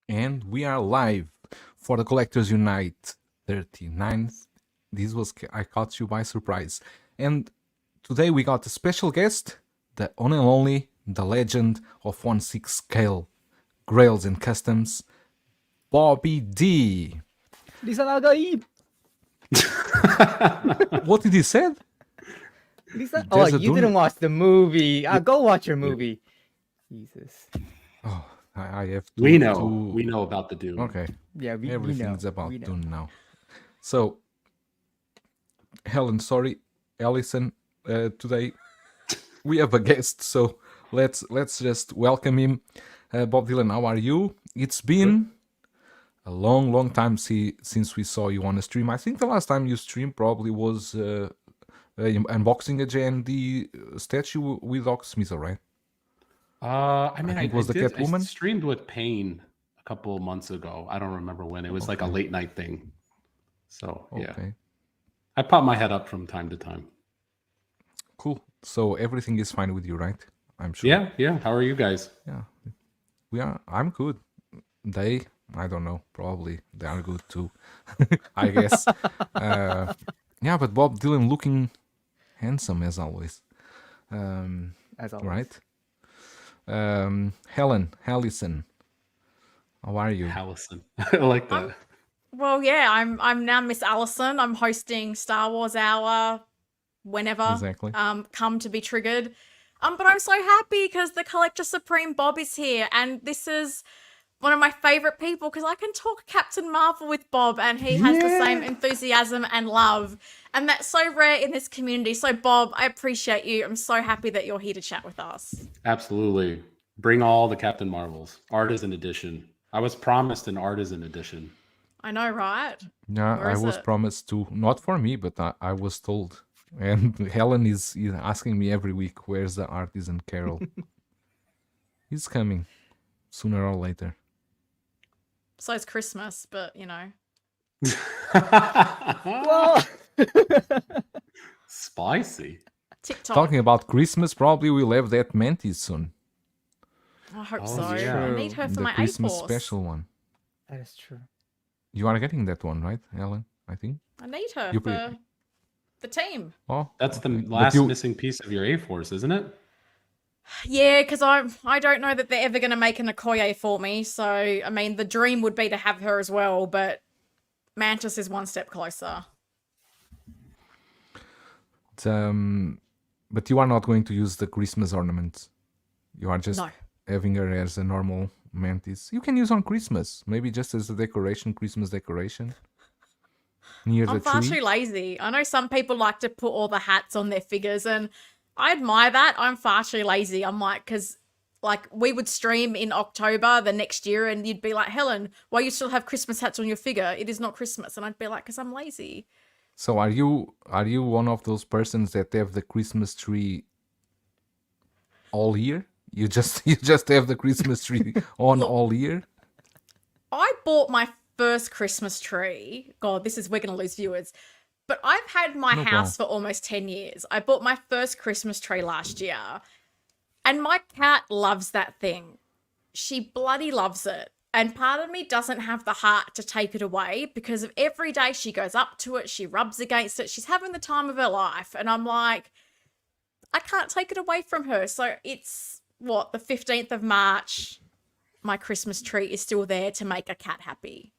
And we are live for the Collectors Unite 39th. This was I caught you by surprise. And today we got a special guest, the one and only, the legend of 1/6 scale, Grails and Customs, Bobby D. Lisa Nagaib. What did he say? Lisa. There's a You Dune- didn't watch the movie. Go watch your movie. Jesus. Oh, I have to. We know about the Dune. Okay. Yeah, we Everything's know. about We know. Dune now. So, Helen, sorry, Allison, today we have a guest, so let's just welcome him. Bob Dylan, how are you? It's been a long time since we saw you on a stream. I think the last time you streamed probably was unboxing a JND statue with Oxsmither, right? I think it was the did- Catwoman? I streamed with Pain a couple of months ago. I don't remember when. It was like a late night thing. So yeah, Okay, I pop my head up from time to time. cool. So everything is fine with you, right? I'm sure. Yeah. How are you guys? Yeah, we are. I'm good. I don't know. Probably they are good too. I guess. Yeah, but Bob Dylan looking handsome as always. As always. Right. Allison, how are you? Allison. I like that. Well, yeah, I'm now Miss Allison. I'm hosting Star Wars Hour whenever. Exactly. Come to be triggered. But I'm so happy because the Collector Supreme Bob is here, and this is one of my favorite people because I can talk Captain Marvel with Bob, and he has the same enthusiasm and love, and that's so rare in this community. So, Bob, I appreciate you. I'm so happy that you're here to chat with us. Absolutely. Bring all the Captain Marvels. Artisan edition. I was promised an artisan edition. I know, right? Yeah, Where I is was it? promised to. Not for me, but I was told. And Helen is asking me every week, "Where's the artisan Carol?" He's coming sooner or later. So it's Christmas, but you know. Whoa. Spicy. TikTok. Talking about Christmas, probably we'll have that Mantis soon. I hope Oh, so. yeah. I need her for The my Christmas A-Force. special one. That is true. You are getting that one, right, Helen? I think. I need her You for the team. Oh, That's the okay. But last you- missing piece of your A-Force, isn't it? Yeah, because I don't know that they're ever going to make an Okoye for me. So, I mean, the dream would be to have her as well, but Mantis is one step closer. But you are not going to use the Christmas ornaments. You are just No. having her as a normal Mantis. You can use on Christmas, maybe just as a decoration, Christmas decoration. Near the I'm far tree. too lazy. I know some people like to put all the hats on their figures, and I admire that. I'm far too lazy. I'm like, because like we would stream in October the next year, and you'd be like, Helen, why you still have Christmas hats on your figure? It is not Christmas. And I'd be like, because I'm lazy. So are you one of those persons that have the Christmas tree all year? You just have the Christmas tree on all year? I bought my first Christmas tree. God, we're going to lose viewers. But I've had my No house for almost 10 years. I bought my first Christmas tree last year. And my cat loves that thing. She bloody loves it. And part of me doesn't have the heart to take it away because of every day she goes up to it, she rubs against it, she's having the time of her life. And I'm like, I can't take it away from her. So it's, the 15th of March, my Christmas tree is still there to make a cat happy.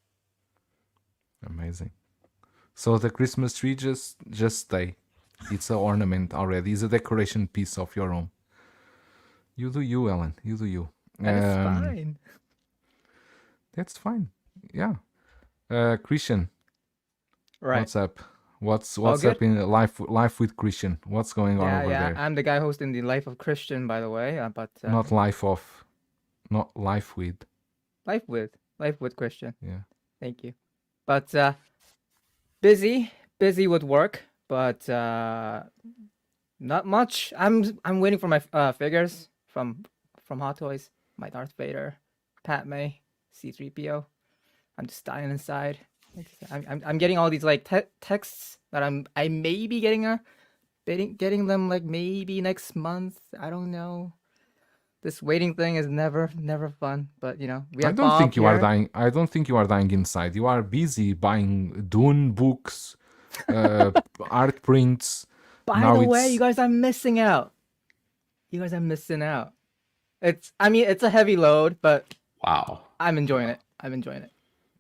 Amazing. So the Christmas tree just stay. It's an ornament already. It's a decoration piece of your own. You do you, Ellen. You do you. That's fine. That's fine. Yeah. Christian, Right. what's up? What's good? up in life with Christian? What's going on Yeah, over yeah. there? I'm the guy hosting the Life of Christian, by the way. But Not life with. Life with Christian. Yeah. Thank you. But busy with work, but not much. I'm waiting for my figures from Hot Toys. My Darth Vader, Padme, C-3PO. I'm just dying inside. I'm getting all these like texts that I may be getting them like maybe next month. I don't know. This waiting thing is never fun. But we I have don't think Bob you are here. dying. I don't think you are dying inside. You are busy buying Dune books, art prints. By Now the way, it's you guys are missing out. You guys are missing out. It's a heavy load, but Wow. I'm enjoying it. I'm enjoying it.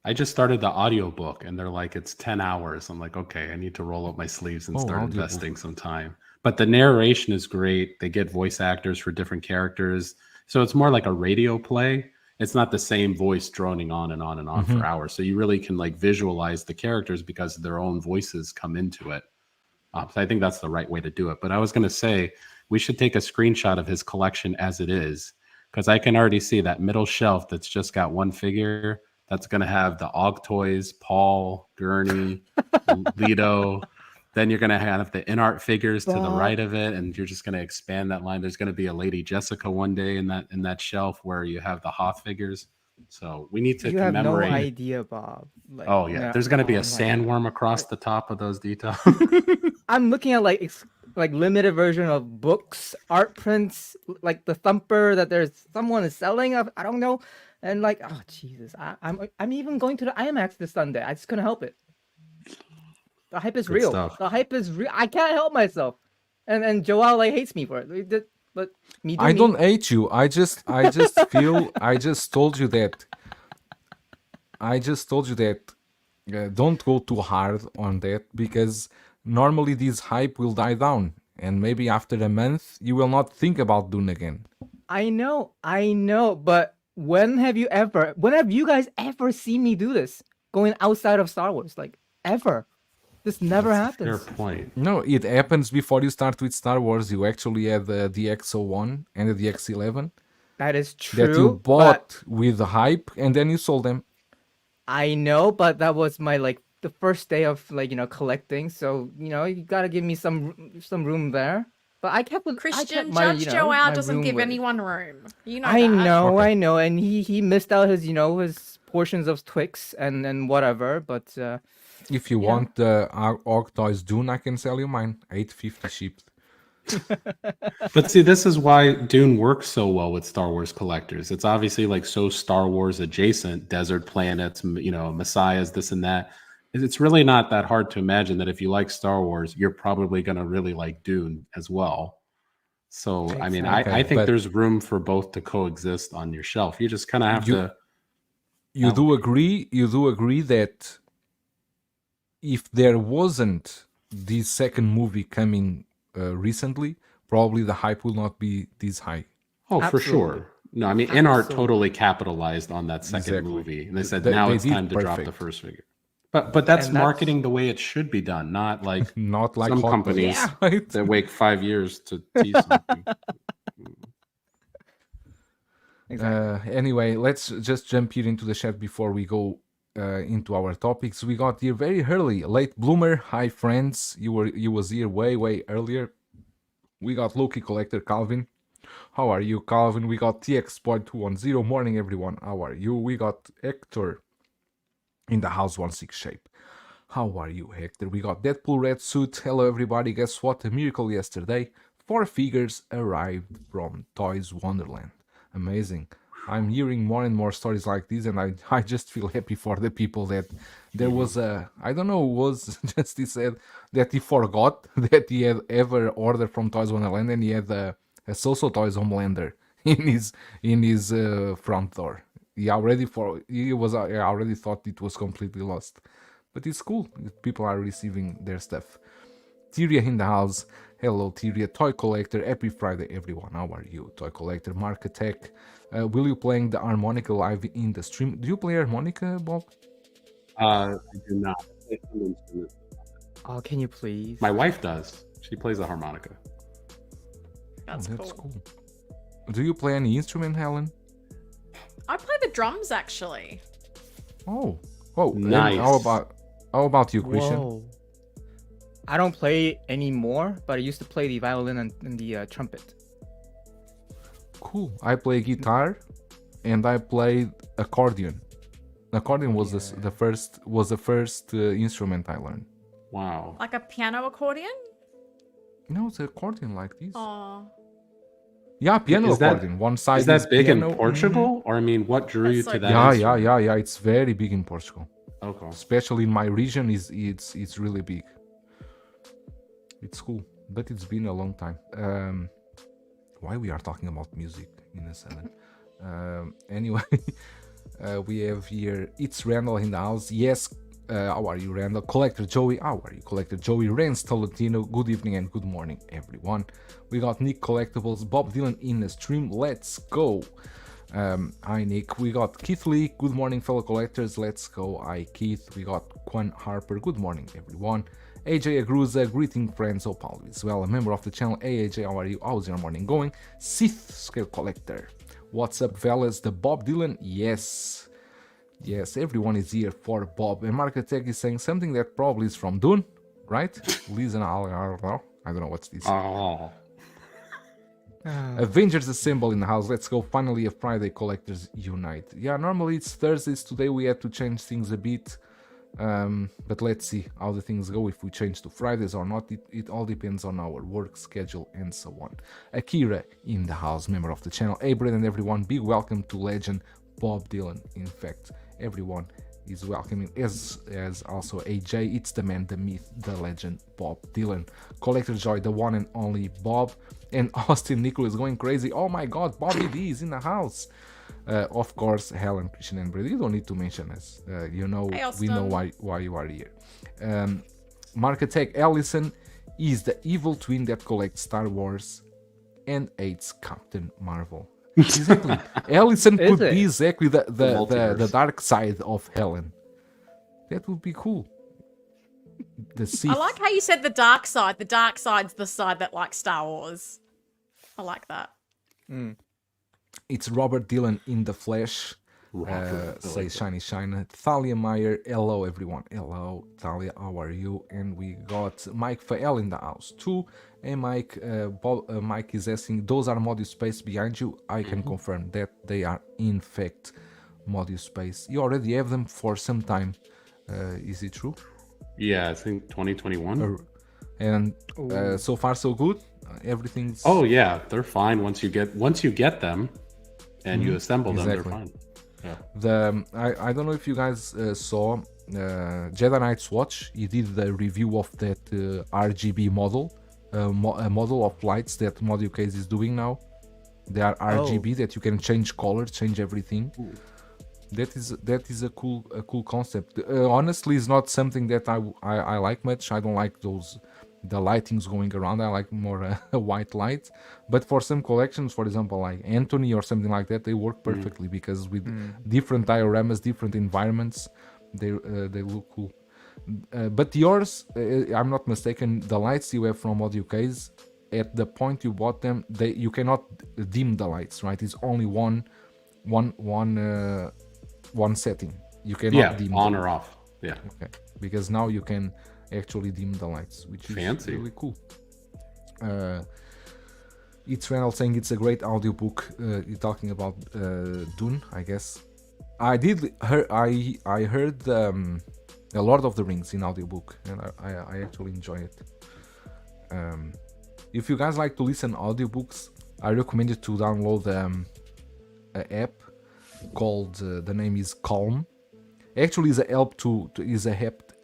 I just started the audiobook and they're like, it's 10 hours. I'm like, okay, I need to roll up my sleeves and start audiobook. investing some time. But the narration is great. They get voice actors for different characters. So it's more like a radio play. It's not the same voice droning on and on and on for hours. So you really can like visualize the characters because their own voices come into it. So I think that's the right way to do it. But I was going to say, we should take a screenshot of his collection as it is, because I can already see that middle shelf that's just got one figure. That's going to have the Og toys, Paul, Gurney, Lido. Then you're going to have the Inart figures to the Bob. right of it, and you're just going to expand that line. There's going to be a Lady Jessica one day in that shelf where you have the Hoth figures. So we need to You have no commemorate. idea, Bob. Like, Oh yeah, no- there's going to be oh a my sandworm across the top of those details. I'm looking at like limited version of books, art prints, like the Thumper that there's someone is selling. I don't know, and like, oh Jesus, I'm even going to the IMAX this Sunday. I just couldn't help it. The hype is Good real. stuff. The hype is real. I can't help myself, and Joel like hates me for it. But me, do I me. don't hate you. I just feel I just told you that. Don't go too hard on that because normally this hype will die down, and maybe after a month you will not think about Dune again. I know, but when have you guys ever seen me do this? Going outside of Star Wars, like ever? This never Fair happens. point. No, it happens before you start with Star Wars. You actually had the DX01 and the DX11 That is true. that you but bought with the hype, and then you sold them. I know, but that was my like the first day of like collecting. So you gotta give me some room there. But I kept Christian, my, Judge my Joao doesn't room give with- anyone room. You know I that. know, Okay. I know, and he missed out his his portions of Twix and whatever. But If you Yeah. want the Orc Toys Dune, I can sell you mine. 850 shipped. But see, this is why Dune works so well with Star Wars collectors. It's obviously like so Star Wars adjacent, desert planets, messiahs, this and that. It's really not that hard to imagine that if you like Star Wars, you're probably going to really like Dune as well. So, I mean, Exactly. I think But- there's room for both to coexist on your shelf. You just kind of have to. You do agree that if there wasn't this second movie coming recently, probably the hype will not be this high. Oh, for Absolutely. sure. No, I mean, Inart Absolutely. totally capitalized on that second Exactly. movie, and they said They- now they it's did time to drop the perfect. first figure. But that's And that's- marketing the way it should be done, not like Not like some Hot companies Toys, right? that wait 5 years to tease something. exactly. Anyway, let's just jump here into the chat before we go into our topics. We got here very early. Late bloomer, hi friends. You was here way earlier. We got Loki Collector Calvin. How are you, Calvin? We got TX.210. Morning, everyone. How are you? We got Hector in the house 16 shape. How are you, Hector? We got Deadpool Red Suit. Hello, everybody. Guess what? A miracle yesterday. 4 figures arrived from Toys Wonderland. Amazing. I'm hearing more and more stories like this, and I just feel happy for the people that there was a, I don't know, was just he said that he forgot that he had ever ordered from Toys Wonderland, and he had a So-So Toys Homelander in his front door. I already thought it was completely lost, but it's cool. People are receiving their stuff. Tyria in the house. Hello, Tyria. Toy Collector. Happy Friday, everyone. How are you? Toy Collector. Mark Attack. Will you playing the harmonica live in the stream? Do you play harmonica, Bob? I do not. Play some instrument. Oh, can you please? My wife does. She plays the harmonica. That's, That's cool. cool. Do you play any instrument, Helen? I play the drums actually. Oh, and Nice. how about you, Christian? Whoa. I don't play anymore, but I used to play the violin and the trumpet. Cool. I play guitar, and I played accordion. Accordion was the first instrument I learned. Wow. Like a piano accordion? No, it's an accordion like this. Oh. Yeah, piano Is that- accordion. One side Is that big piano. in Portugal? Or I mean, what drew That's you so to that? Yeah, instrument? yeah. It's very big in Portugal, Okay. especially in my region. It's really big. It's cool, but it's been a long time. Why we are talking about music in a second? Anyway, we have here. It's Randall in the house. Yes. How are you, Randall? Collector Joey. How are you, Collector Joey? Renz Tolentino. Good evening and good morning, everyone. We got Nick Collectibles, Bob Dylan in the stream. Let's go. Hi Nick. We got Keith Lee. Good morning, fellow collectors. Let's go. Hi Keith. We got Quan Harper. Good morning, everyone. AJ Agruza, greeting friends. Hope all is well. A member of the channel. Hey AJ, how are you? How's your morning going? Sith Scale Collector. What's up, fellas? The Bob Dylan? Yes. Yes, everyone is here for Bob. And Marketech is saying something that probably is from Dune, right? Listen, I don't know what's this. Oh. Avengers Assemble in the house. Let's go. Finally, a Friday Collectors Unite. Yeah, normally it's Thursdays. Today we had to change things a bit. But let's see how the things go, if we change to Fridays or not. It all depends on our work schedule and so on. Akira in the house, member of the channel. Hey, Brad and everyone, big welcome to legend Bob Dylan. In fact, everyone is welcoming, as also AJ. It's the man, the myth, the legend, Bob Dylan. Collector Joy, the one and only Bob. And Austin Nicholas going crazy. Oh my god, Bobby D is in the house. Of course, Helen, Christian, and Brady. You don't need to mention us. You know, Hey, we know why you are here. Marketech Allison is the evil twin that collects Star Wars and hates Captain Marvel. Exactly. Allison Is could it? be exactly the multiverse. dark side of Helen. That would be cool. The Sith. I like how you said the dark side. The dark side's the side that likes Star Wars. I like that. It's Robert Dylan in the flesh. Robert, I Say like Shiny Shine. Thalia Meyer. Hello, everyone. Hello, Thalia. How are you? And we got Mike Fael in the house too. Hey, Mike. Mike is asking, those are Module Space behind you? I can confirm that they are, in fact, Module Space. You already have them for some time. Is it true? Yeah, I think 2021. And so far, so good. Everything's. Oh yeah, they're fine once you get them and you assemble them. Exactly. They're fine. Yeah. I don't know if you guys saw Jedi Knight's Watch. He did the review of that RGB model, a model of lights that Module Case is doing now. They are RGB that you can change color, change everything. Ooh. That is a cool concept. Honestly, it's not something that I like much. I don't like the lightings going around. I like more a white light. But for some collections, for example, like Anthony or something like that, they work perfectly because with different dioramas, different environments, they look cool. But yours, I'm not mistaken, the lights you have from Audio Case, at the point you bought them, you cannot dim the lights, right? It's only one setting. You cannot dim on them. or off. Yeah. Okay, because now you can actually dim the lights, which is Fancy. really cool. It's Randall saying it's a great audiobook. You're talking about Dune, I guess. I heard a Lord of the Rings in audiobook, and I actually enjoy it. If you guys like to listen audiobooks, I recommend you to download an app called the name is Calm. Actually, is a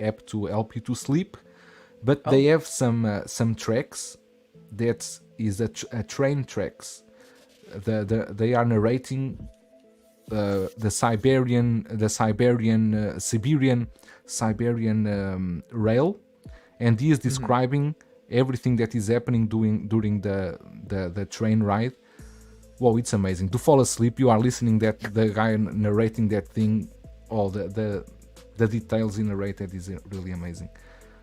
app to help you to sleep, but they have some tracks that is a train tracks. They are narrating the Siberian rail, and he is describing everything that is happening during the train ride. Wow, it's amazing. To fall asleep, you are listening that the guy narrating that thing, all the details he narrated is really amazing.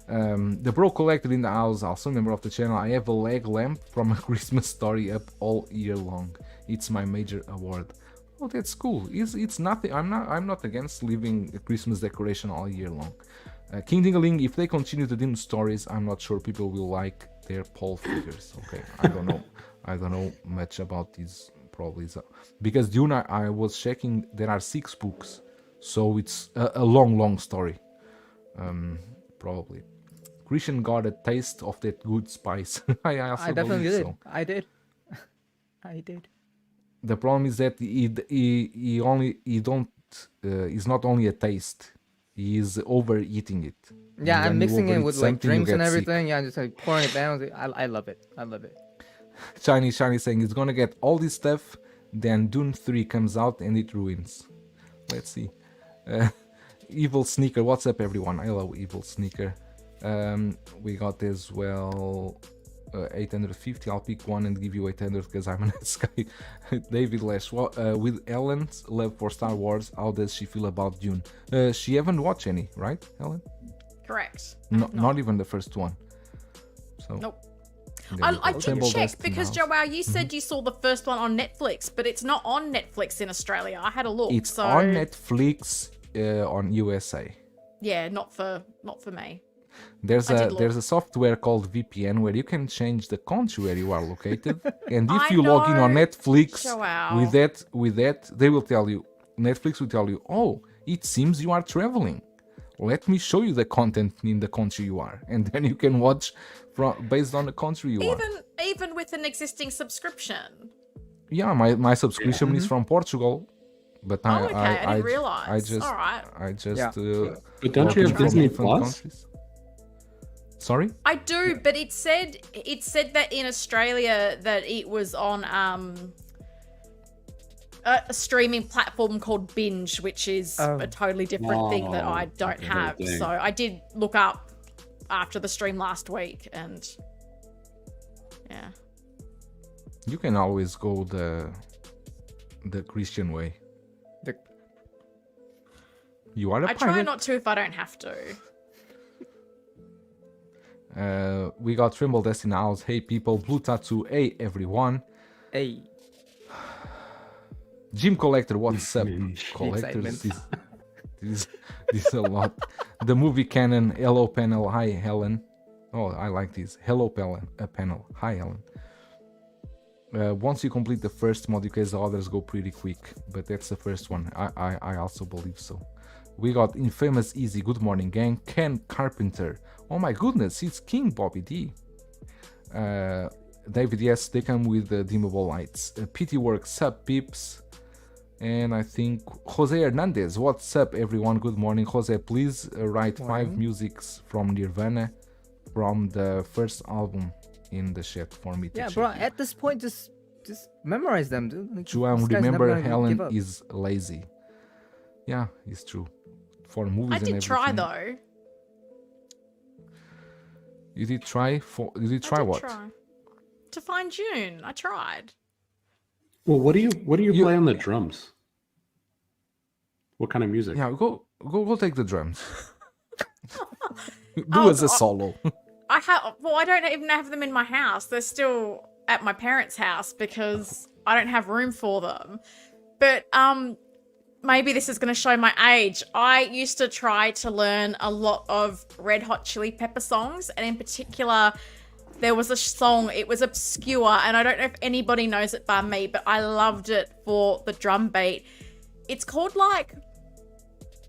The Bro Collector in the house, also a member of the channel. I have a leg lamp from A Christmas Story up all year long. It's my major award. Oh, that's cool. It's nothing. I'm not against leaving a Christmas decoration all year long. King Dingaling, if they continue to dim stories, I'm not sure people will like their Paul figures. Okay, I don't know. I don't know much about these, probably. Because Dune, I was checking, there are 6 books. So it's a long story. Probably. Christian got a taste of that good spice. I also I definitely believe did. so. I did. I did. The problem is that he's not only a taste. He is overeating it. Yeah, And I'm when you mixing it overeat with like something, you drinks and get sick. everything. Yeah, just like pouring it down. I love it. I love it. Shiny saying it's gonna get all this stuff, then Dune 3 comes out and it ruins. Let's see. Evil Sneaker, what's up everyone? I love Evil Sneaker. We got as well 850. I'll pick one and give you 800 because I'm an guy. David Lash, with Ellen's love for Star Wars, how does she feel about Dune? She haven't watched any, right, Ellen? Correct. Not even the first one. So Nope. there you I go. did Tremble check Dust because now. Joelle, you said you saw the first one on Netflix, but it's not on Netflix in Australia. I had a look. It's so on Netflix on USA. yeah, not for me. There's I a did there's look. a software called VPN where you can change the country where you are located, and if I you log in on know, Netflix Joelle. with that they will tell you, Netflix will tell you, oh, it seems you are traveling. Let me show you the content in the country you are, and then you can watch from based on the country you are. Even with an existing subscription. Yeah, my subscription is from Portugal, but Oh, okay. I didn't realize. I just Alright. But don't you working have from Disney different Plus? countries. Sorry? I do, but it said that in Australia that it was on a streaming platform called Binge, which is a totally different thing that I don't okay, have. dang. So I did look up after the stream last week, and yeah. You can always go the Christian way. You are a I pirate. try not to if I don't have to. We got Tremble Dust in the house. Hey people, Blue Tattoo. Hey everyone. Hey, Jim Collector, what's up? Collectors, this is a lot. The movie canon. Hello panel. Hi Helen. Oh, I like this. Hello panel. Hi Helen. Once you complete the first mod, the others go pretty quick, but that's the first one. I also believe so. We got Infamous Easy. Good morning, gang. Ken Carpenter. Oh my goodness, it's King Bobby D. David, yes, they come with dimmable lights. PT Works, sup peeps. And I think Jose Hernandez. What's up, everyone? Good morning, Jose. Please write 5 musics from Nirvana from the first album in the chat for me to yeah, check. bro. At this point, just memorize them, dude. Like, Juan, this guy's never remember gonna give Helen up. is lazy. Yeah, it's true. For movies I and did everything. try though. You did try for? You did try I did what? try. To find June. I tried. Well, what do you play on the drums? What kind of music? Yeah, go take the drums. Do Oh, as a solo. I don't even have them in my house. They're still at my parents' house because I don't have room for them. But maybe this is going to show my age. I used to try to learn a lot of Red Hot Chili Pepper songs, and in particular, there was a song, it was obscure, and I don't know if anybody knows it by me, but I loved it for the drum beat. It's called like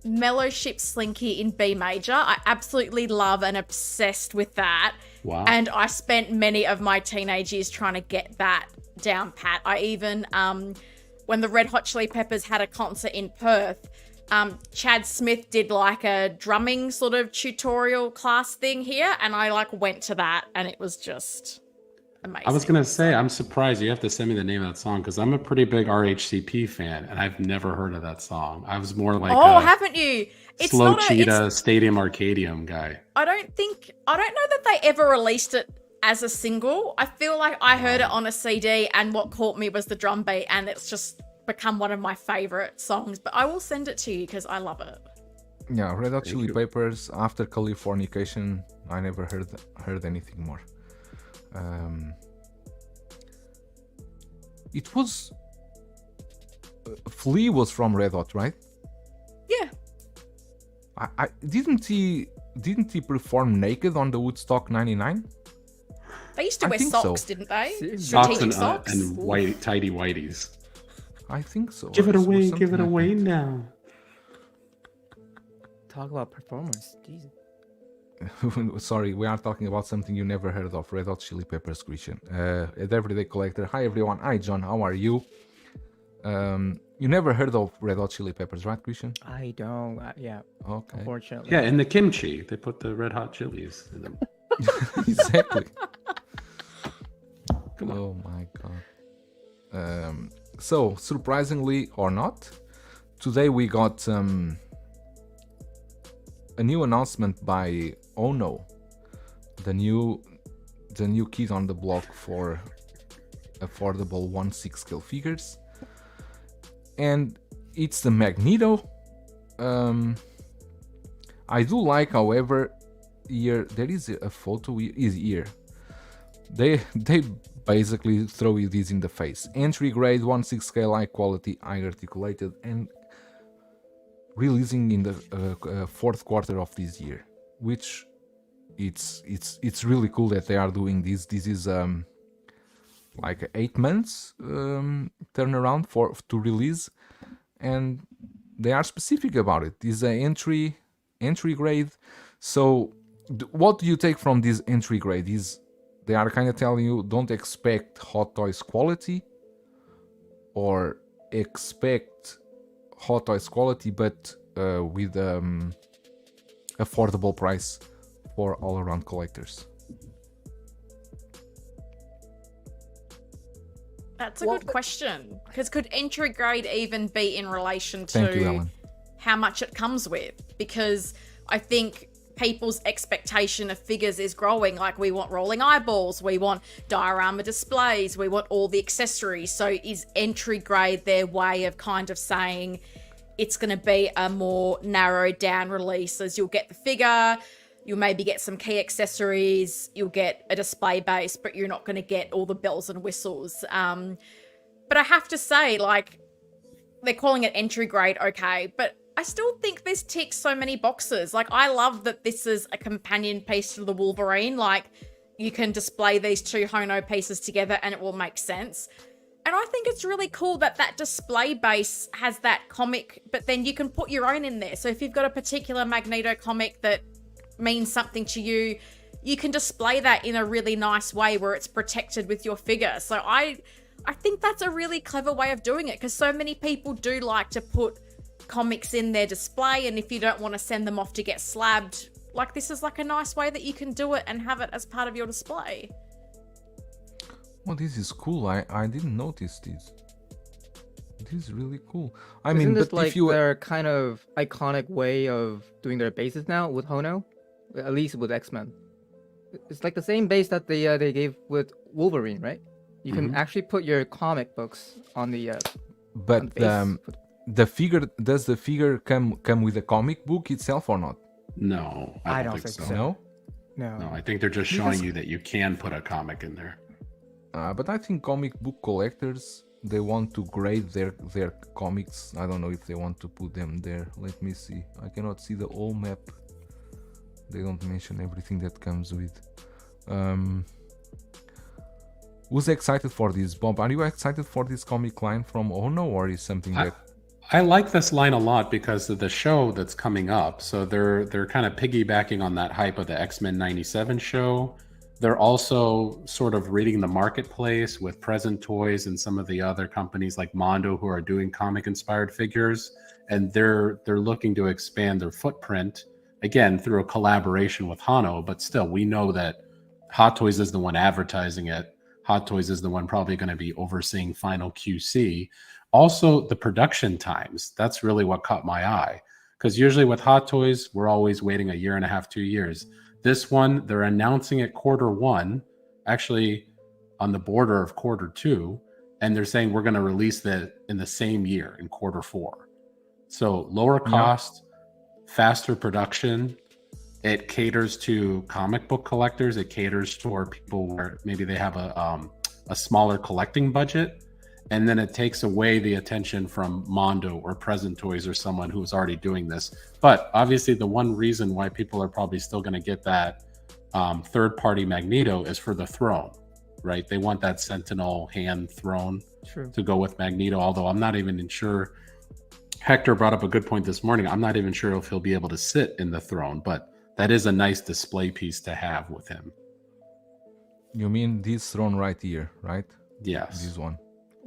Mellow Ship Slinky in B major. I absolutely love and obsessed with that. Wow. And I spent many of my teenage years trying to get that down pat. I even, when the Red Hot Chili Peppers had a concert in Perth, Chad Smith did like a drumming sort of tutorial class thing here, and I like went to that, and it was just amazing. I was gonna say, I'm surprised you have to send me the name of that song because I'm a pretty big RHCP fan, and I've never heard of that song. I was more like haven't you? It's Slow not Cheetah Stadium Arcadium guy. I don't know that they ever released it as a single. I feel like I heard it on a CD, and what caught me was the drum beat, and it's just become one of my favorite songs. But I will send it to you because I love it. Yeah, Red Hot Chili you. Peppers. After Californication, I never heard anything more. It was Flea was from Red Hot, right? Yeah. I didn't he perform naked on the Woodstock '99? They used to I wear think socks, so. didn't they? Seriously? Strategic Socks socks. and white tidy whities. I think so. Give it or away, something give it like away now. Talk about performance. Jesus. sorry, we are talking about something you never heard of, Red Hot Chili Peppers, Christian. At Everyday Collector. Hi everyone. Hi John, how are you? You never heard of Red Hot Chili Peppers, right, Christian? I don't. Yeah, Okay. unfortunately. Yeah, in the kimchi, they put the red hot chilies in them. Exactly. Oh my god. So, surprisingly or not, today we got a new announcement by Hono, the new kid on the block for affordable 1/6 scale figures, and it's the Magneto. I do like, however, here there is a photo is here. They basically throw you this in the face. Entry grade, 1/6 scale, high quality, high articulated, and releasing in the fourth quarter of this year, which it's really cool that they are doing this. This is like 8 months turnaround to release, and they are specific about it. This is an entry grade. So what do you take from this entry grade? Is they are kind of telling you don't expect Hot Toys quality, or expect Hot Toys quality but with affordable price for all around collectors. That's a good question. Because could entry grade even be in relation Thank you, to Ellen. how much it comes with? Because I think people's expectation of figures is growing. Like, we want rolling eyeballs, we want diorama displays, we want all the accessories. So is entry grade their way of kind of saying it's going to be a more narrowed down release, as you'll get the figure, you'll maybe get some key accessories, you'll get a display base, but you're not going to get all the bells and whistles. But I have to say, like, they're calling it entry grade, okay, but I still think this ticks so many boxes. Like, I love that this is a companion piece to the Wolverine. Like, you can display these two Hono pieces together and it will make sense. And I think it's really cool that that display base has that comic, but then you can put your own in there. So if you've got a particular Magneto comic that means something to you, you can display that in a really nice way where it's protected with your figure. So I think that's a really clever way of doing it, because so many people do like to put comics in their display, and if you don't want to send them off to get slabbed, like, this is like a nice way that you can do it and have it as part of your display. Well, this is cool. I didn't notice this. This is really cool. I Isn't mean, this but like if you their kind of iconic way of doing their bases now with Hono? At least with X-Men. It's like the same base that they gave with Wolverine, right? You can actually put your comic books on the but base. the figure, does the figure come with a comic book itself or not? No, I don't think so. No. No, I think they're just showing you that you can put a comic in there. But I think comic book collectors, they want to grade their comics. I don't know if they want to put them there. Let me see. I cannot see the whole map. They don't mention everything that comes with. Who's excited for this? Bob, are you excited for this comic line from Ono, or is something that... I like this line a lot because of the show that's coming up. So they're kind of piggybacking on that hype of the X-Men 97 show. They're also sort of reading the marketplace with Present Toys and some of the other companies like Mondo who are doing comic-inspired figures, and they're looking to expand their footprint, again, through a collaboration with Hono. But still, we know that Hot Toys is the one advertising it. Hot Toys is the one probably going to be overseeing final QC. Also, the production times. That's really what caught my eye. Because usually with Hot Toys, we're always waiting a year and a half, 2 years. This one, they're announcing it Q1, actually on the border of Q2, and they're saying we're going to release that in the same year, in Q4. So lower cost, faster production. It caters to comic book collectors. It caters toward people where maybe they have a smaller collecting budget. And then it takes away the attention from Mondo or Present Toys or someone who's already doing this. But obviously the one reason why people are probably still going to get that third-party Magneto is for the throne, right? They want that Sentinel hand throne to go with Magneto, although I'm not even sure. Hector brought up a good point this morning. I'm not even sure if he'll be able to sit in the throne, but that is a nice display piece to have with him. You mean this throne right here, right? Yes. This one.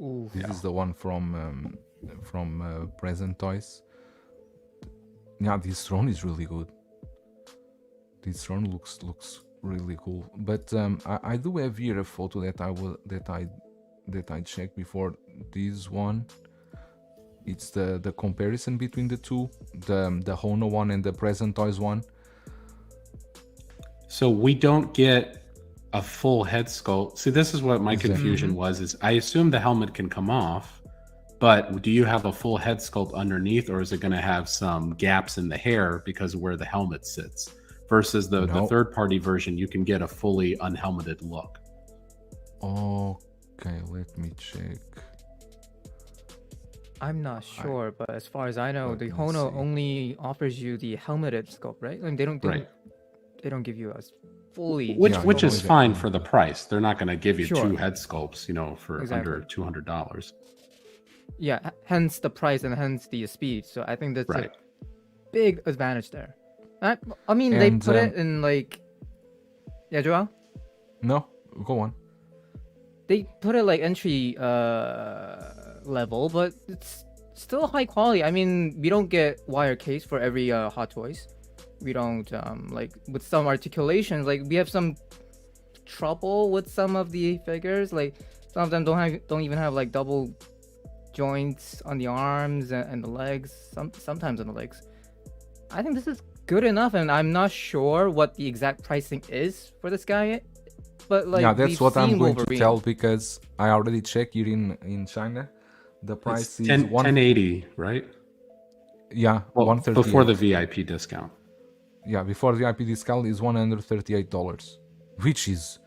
Ooh. This is the one from Present Toys. Yeah, this throne is really good. This throne looks really cool. But I do have here a photo that I checked before this one. It's the comparison between the two, the Hono one and the Present Toys one. So we don't get a full head sculpt. See, this is what my confusion was, is I assume the helmet can come off, but do you have a full head sculpt underneath, or is it going to have some gaps in the hair because of where the helmet sits? Versus the third-party version, you can get a fully unhelmeted look. Okay, let me check. I'm not sure, but as far as I know, Let the me Hono see. only offers you the helmeted scope, right? I mean, they don't give you a fully Which Yeah, which you is only get fine one. for the price. They're not going to give you Sure. 2 head sculpts, for Exactly. under $200. Yeah, hence the price and hence the speed. So I think that's Right. a big advantage there. I mean, they And, put it in like, yeah, Joel. No, go on. They put it like entry level, but it's still high quality. I mean, we don't get wire case for every Hot Toys. We don't like with some articulations. Like we have some trouble with some of the figures. Like some of them don't even have like double joints on the arms and the legs. Sometimes on the legs. I think this is good enough, and I'm not sure what the exact pricing is for this guy. But like, yeah, that's we've what I'm seen going Wolverine. to tell, because I already checked here in China. The price It's is 1080, right? Yeah, Well, 138. before the VIP discount. Yeah, before the IP discount is $138, which is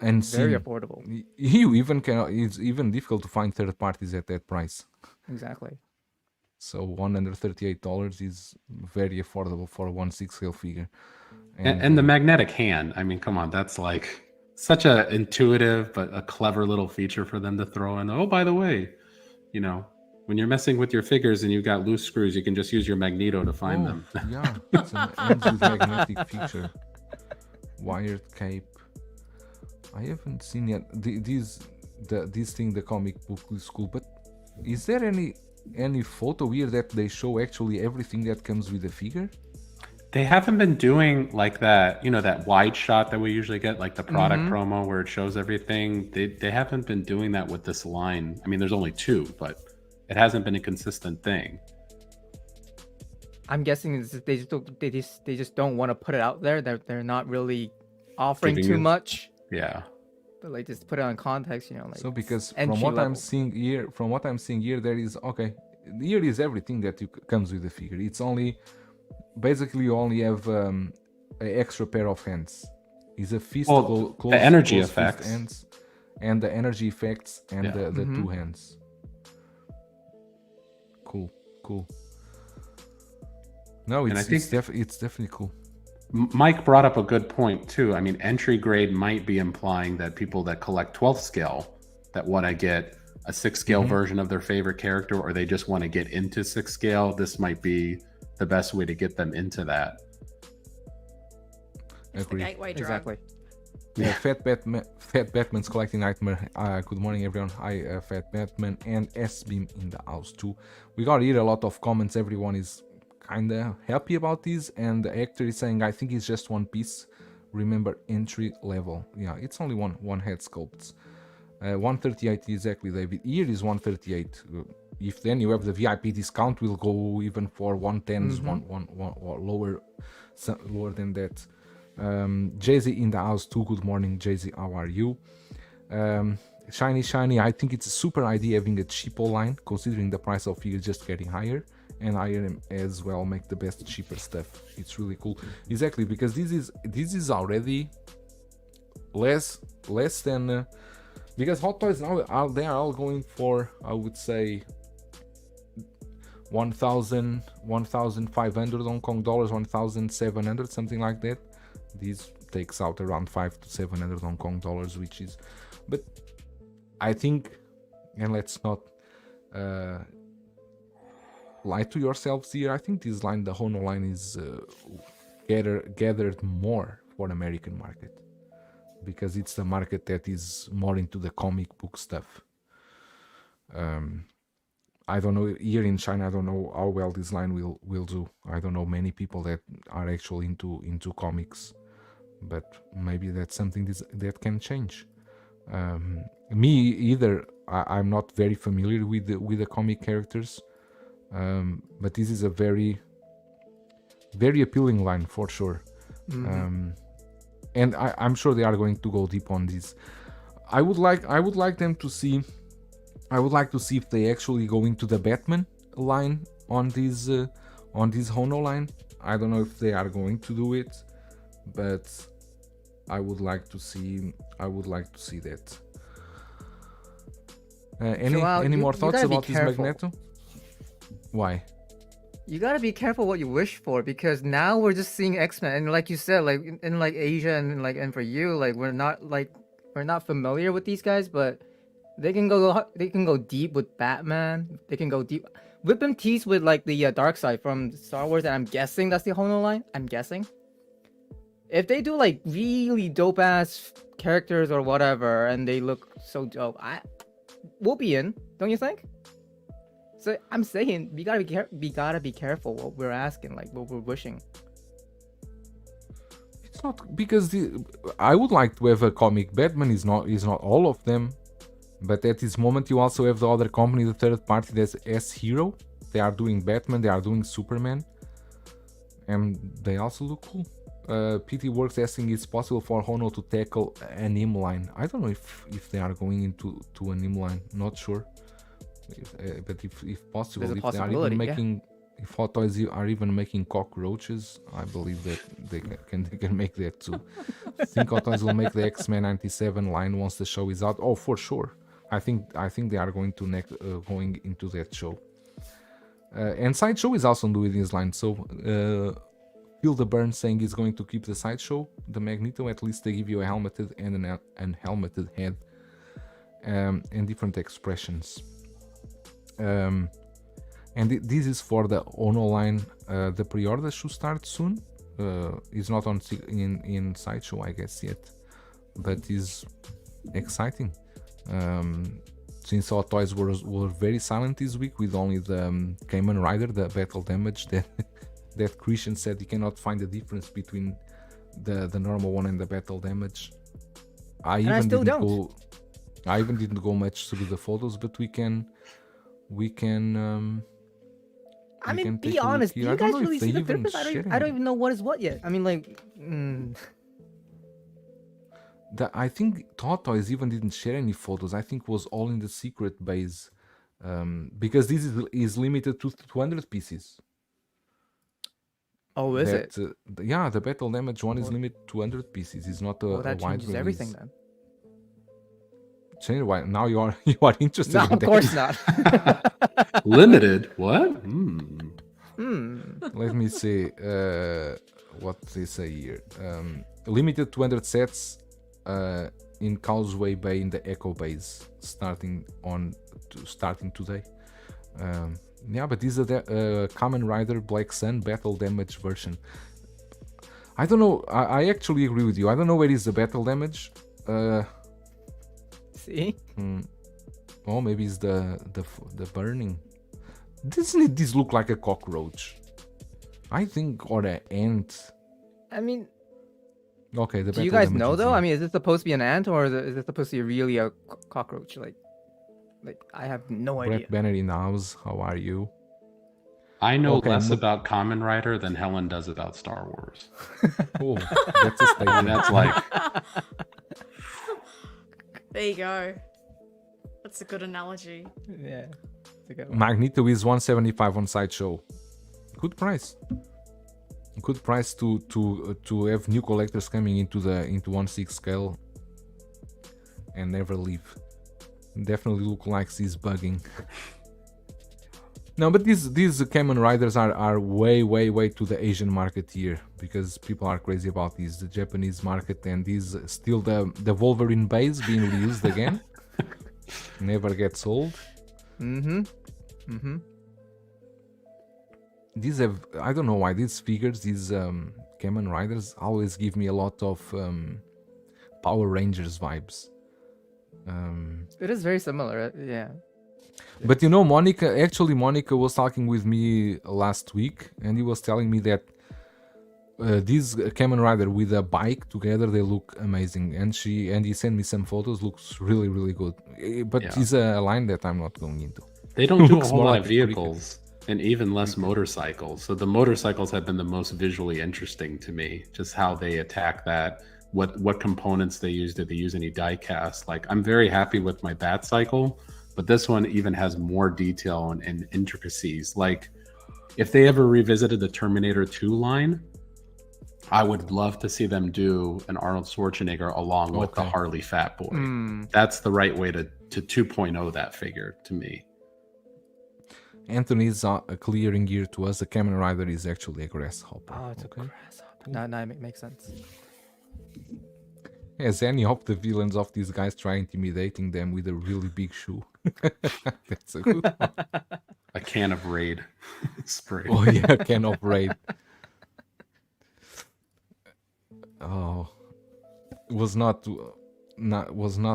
insane. Very affordable. You even it's even difficult to find third parties at that price. Exactly. So $138 is very affordable for a 1/6 scale figure. And the magnetic hand, I mean, come on, that's like such a intuitive but a clever little feature for them to throw in. Oh, by the way, when you're messing with your figures and you've got loose screws, you can just use your Magneto to find them. Yeah, it's an ends with magnetic feature. Wired cape. I haven't seen yet. This thing, the comic book is cool, but is there any photo here that they show actually everything that comes with the figure? They haven't been doing like that, that wide shot that we usually get, like the product promo where it shows everything. They haven't been doing that with this line. I mean, there's only 2, but it hasn't been a consistent thing. I'm guessing they just don't want to put it out there. They're not really offering Giving too you- much. Yeah. But like just put it on context, like. So because from entry what I'm level. seeing here, there is here is everything that comes with the figure. It's only basically you only have an extra pair of hands. It's a fist, Well, the energy close fist effects. hands, and the energy effects, and Yeah. the 2 hands. Cool. No, And I it's think- it's definitely cool. Mike brought up a good point too. I mean, entry grade might be implying that people that collect 12th scale that want to get a 6th scale version of their favorite character, or they just want to get into 6th scale. This might be the best way to get them into that. It's the Agree. gateway drug. Exactly. Yeah, Fat Batman's collecting nightmare. Good morning, everyone. Hi, Fat Batman and S-Beam in the house too. We got here a lot of comments. Everyone is kinda happy about this, and the actor is saying, I think it's just one piece. Remember, entry level. Yeah, it's only one head sculpt. 138 exactly, David. Here is 138. If then you have the VIP discount, we'll go even for 110s, one or lower than that. Jay-Z in the house too. Good morning, Jay-Z. How are you? Shiny. I think it's a super idea having a cheapo line, considering the price of figures just getting higher, and IRM as well make the best cheaper stuff. It's really cool. Exactly, because this is already less than because Hot Toys now they are all going for, I would say, 1,500 Hong Kong dollars, 1,700, something like that. This takes out around 500 to 700 Hong Kong dollars, which is, but I think, and let's not lie to yourselves here, I think this line, the Hono line, is gathered more for American market, because it's the market that is more into the comic book stuff. I don't know, here in China, I don't know how well this line will do. I don't know many people that are actually into comics, but maybe that's something that can change. Me either. I'm not very familiar with the comic characters, but this is a very, very appealing line for sure. And I'm sure they are going to go deep on this. I would like them to see. I would like to see if they actually go into the Batman line on this Hono line. I don't know if they are going to do it, but I would like to see that. Any more thoughts about this Magneto? Why? You gotta be careful what you wish for, because now we're just seeing X-Men, and like you said, like in like Asia and for you, like we're not familiar with these guys, but they can go deep with Batman. They can go deep. Whip and tease with like the dark side from Star Wars, and I'm guessing that's the Hono line. I'm guessing. If they do like really dope ass characters or whatever, and they look so dope, we'll be in, don't you think? So I'm saying we gotta be careful what we're asking, like what we're wishing. It's not because I would like to have a comic. Batman is not all of them, but at this moment you also have the other company, the third party, that's S-Hero. They are doing Batman, they are doing Superman, and they also look cool. PT Works asking, is possible for Hono to tackle an IM line? I don't know if they are going into a NIM line, not sure. But if possible, if they are even making, if Hot Toys are even making cockroaches, I believe that they can make that too. I think Hot Toys will make the X-Men 97 line once the show is out. Oh, for sure. I think they are going to going into that show. And Sideshow is also doing this line. So Feel the Burn saying he's going to keep the Sideshow, the Magneto. At least they give you a helmeted and an unhelmeted head, and different expressions. And this is for the Ono line. The pre-order should start soon. It's not on in Sideshow, I guess, yet, but is exciting. Since Hot Toys were very silent this week with only the Kamen Rider, the battle damage that Christian said he cannot find the difference between the normal one and the battle damage. I even didn't go much through the photos, but we can. I mean, be honest. Do you guys really see the difference? I don't even know what is what yet. I mean, like. I think Hot Toys even didn't share any photos. I think it was all in the secret base, because this is limited to 200 pieces. Oh, is it? Yeah, the battle damage one is limited to 200 pieces. It's not a that wide changes release. Everything then. Now you are interested. No, in of that. course not. Limited? What? Let me see what they say here. Limited 200 sets in Causeway Bay in the Echo Base, starting today. Yeah, but this is the Kamen Rider Black Sun battle damage version. I don't know. I actually agree with you. I don't know where is the battle damage. See? Oh, maybe it's the burning. Doesn't this look like a cockroach? I think, or an ant. I mean, okay. Do you guys know though? I mean, is this supposed to be an ant, or is it supposed to be really a cockroach? Like I have no idea. Brett Banner in the house. How are you? I know less about Kamen Rider than Helen does about Star Wars. Oh, that's a statement. And that's like. There you go. That's a good analogy. Yeah. Magneto is 175 on Sideshow. Good price. Good price to have new collectors coming into 1/6 scale and never leave. Definitely look like he's bugging. No, but these Kamen Riders are way to the Asian market here, because people are crazy about these, the Japanese market, and these still the Wolverine base being reused again. Never gets old. these have, I don't know why these figures, these Kamen Riders always give me a lot of Power Rangers vibes. It is very similar. Yeah. But Monica was talking with me last week, and he was telling me that these Kamen Rider with a bike together, they look amazing. And he sent me some photos. Looks really, really good. But Yeah. it's a line that I'm not going into. They don't do a Looks whole more lot like of a cricket. vehicles and even less motorcycles. So the motorcycles have been the most visually interesting to me. Just how they attack that, what components they use. Did they use any die cast? Like, I'm very happy with my Bat Cycle, but this one even has more detail and intricacies. Like, if they ever revisited the Terminator 2 line, I would love to see them do an Arnold Schwarzenegger along with the Okay. Harley Fat Boy. That's the right way to 2.0 that figure to me. Anthony's clearing here to us. A Kamen Rider is actually a grasshopper. Oh, it's a grasshopper. No, it makes sense. Has any of the villains of these guys try intimidating them with a really big shoe? That's a good one. A can of Raid spray. Oh yeah, can operate. Oh, was not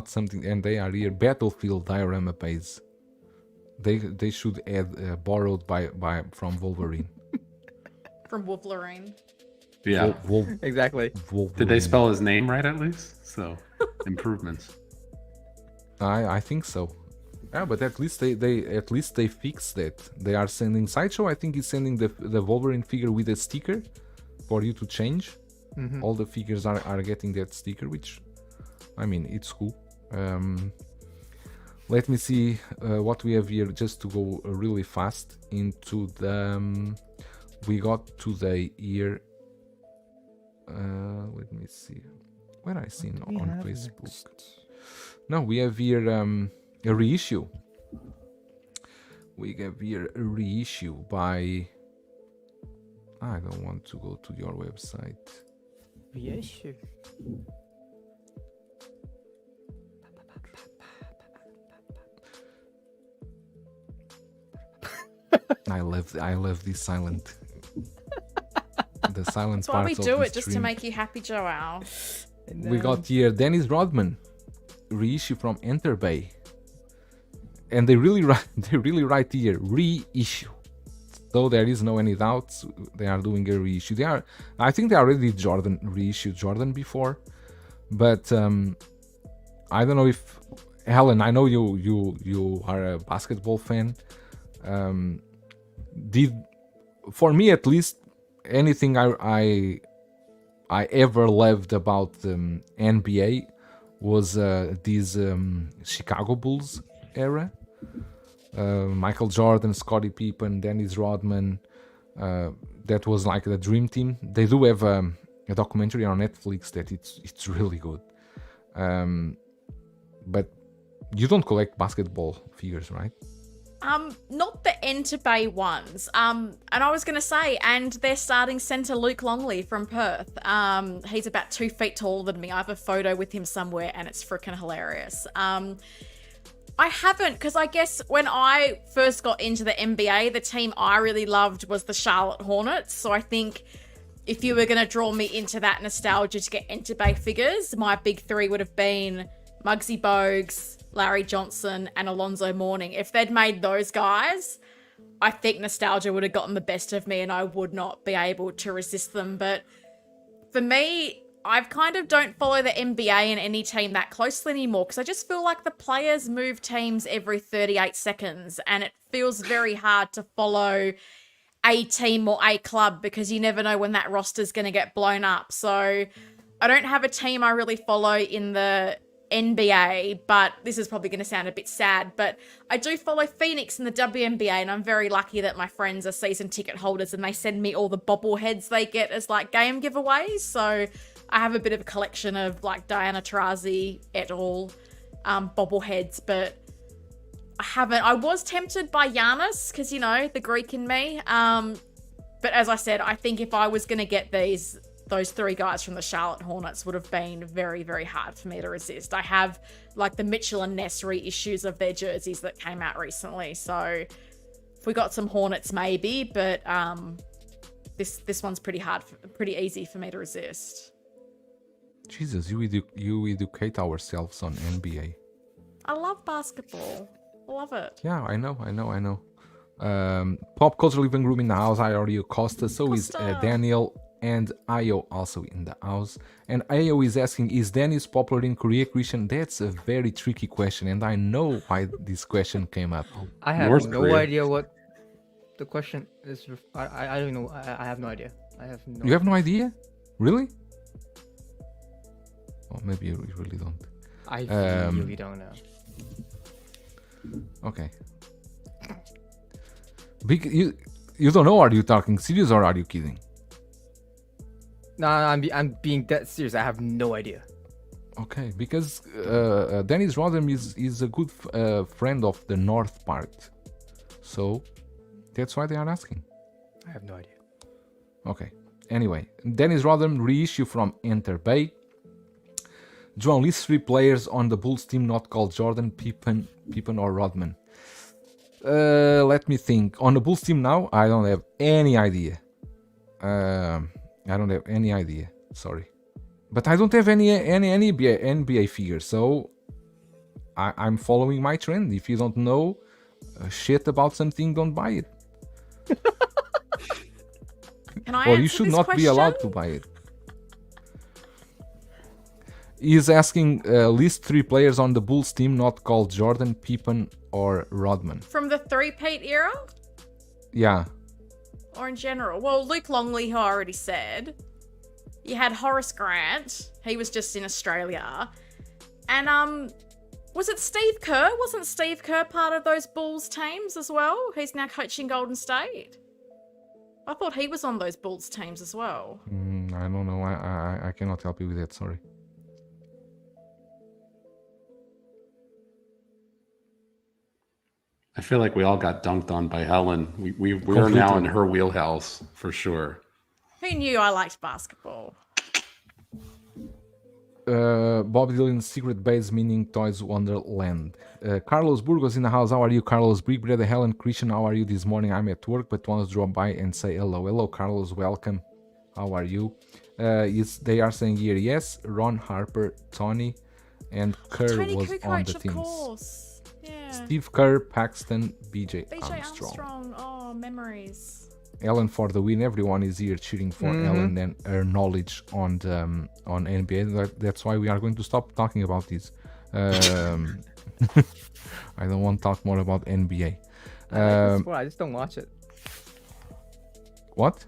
something. And they are here. Battlefield diorama page. They should add borrowed from Wolverine. From Wolverine. Yeah. Exactly. Wolverine. Did they spell his name right at least? So improvements. I think so. Yeah, but at least they fixed that. They are sending Sideshow. I think is sending the Wolverine figure with a sticker for you to change. All the figures are getting that sticker, which, I mean, it's cool. Let me see what we have here, just to go really fast into the. We got today here. Let me see. Where I seen on Facebook. No, we have here a reissue. We have here a reissue by. I don't want to go to your website. Reissue. I love this silent. The silent That's why we parts do of the it, just to stream. make you happy, Joel. We got here Dennis Rodman reissue from Enterbay, and they really write here reissue. So there is no any doubts. They are doing a reissue. I think they already reissued Jordan before, but I don't know if Helen. I know you are a basketball fan. For me at least, anything I ever loved about NBA was this Chicago Bulls era. Michael Jordan, Scottie Pippen, Dennis Rodman. That was like the dream team. They do have a documentary on Netflix that it's really good. But you don't collect basketball figures, right? Not the Enterbay ones. And I was gonna say, and they're starting centre Luke Longley from Perth. He's about 2 feet taller than me. I have a photo with him somewhere, and it's freaking hilarious. I haven't, because I guess when I first got into the NBA, the team I really loved was the Charlotte Hornets. So I think if you were going to draw me into that nostalgia to get Enterbay figures, my big three would have been Muggsy Bogues, Larry Johnson, and Alonzo Mourning. If they'd made those guys, I think nostalgia would have gotten the best of me and I would not be able to resist them. But for me, I kind of don't follow the NBA and any team that closely anymore because I just feel like the players move teams every 38 seconds and it feels very hard to follow a team or a club because you never know when that roster's going to get blown up. So I don't have a team I really follow in the NBA, but this is probably going to sound a bit sad, but I do follow Phoenix in the WNBA, and I'm very lucky that my friends are season ticket holders and they send me all the bobbleheads they get as like game giveaways. So I have a bit of a collection of like Diana Taurasi et al. Bobbleheads, but I was tempted by Giannis because, you know, the Greek in me. But as I said, I think if I was going to get those three guys from the Charlotte Hornets would have been very, very hard for me to resist. I have like the Mitchell and Ness reissues of their jerseys that came out recently. So If we got some hornets, maybe, but this one's pretty hard, pretty easy for me to resist. Jesus, you educate ourselves on NBA. I love basketball. I love it. Yeah, I know. Pop Culture Living Room in the house. I already Costa. So is Costa. Daniel and Ayo also in the house. And Ayo is asking, is Dennis popular in Korea, Christian? That's a very tricky question, and I know why this question came up. I have North no Korea. idea what the question is. I don't know. I have no idea. I have no. You have no idea? Really? Oh, maybe you really don't. I really don't know. Okay. You don't know? Are you talking serious or are you kidding? No, I'm being dead serious. I have no idea. Okay, because Dennis Rodham is a good friend of the North part, so that's why they are asking. I have no idea. Okay. Anyway, Dennis Rodham reissue from Enterbay. Joan, list 3 players on the Bulls team not called Jordan, Pippen or Rodman. Let me think. On the Bulls team now, I don't have any idea. Sorry, but I don't have any NBA figures, so I'm following my trend. If you don't know shit about something, don't buy it. Can I Or answer you should this not question? be allowed to buy it. He's asking list 3 players on the Bulls team not called Jordan, Pippen or Rodman. From the three-peat era? Yeah. Or in general? Well, Luke Longley, who I already said. You had Horace Grant. He was just in Australia. And, was it Steve Kerr? Wasn't Steve Kerr part of those Bulls teams as well? He's now coaching Golden State. I thought he was on those Bulls teams as well. I don't know. I cannot help you with that. Sorry. I feel like we all got dunked on by Helen. We are now in her wheelhouse for sure. Who knew I liked basketball? Bob Dylan's Secret Base meaning Toys Wonderland. Carlos Burgos in the house. How are you, Carlos? Big Brother Helen Christian, how are you this morning? I'm at work, but want to drop by and say hello. Hello, Carlos. Welcome. How are you? They are saying here, yes, Ron, Harper, Tony, and Kerr Tony was Kukoc, on the of teams. course. Yeah. Steve Kerr, Paxton, BJ BJ Armstrong. Armstrong. Oh, memories. Ellen for the win. Everyone is here cheering for Ellen and her knowledge on NBA. That's why we are going to stop talking about this. I don't want to talk more about NBA. I like the sport, I just don't watch it. What?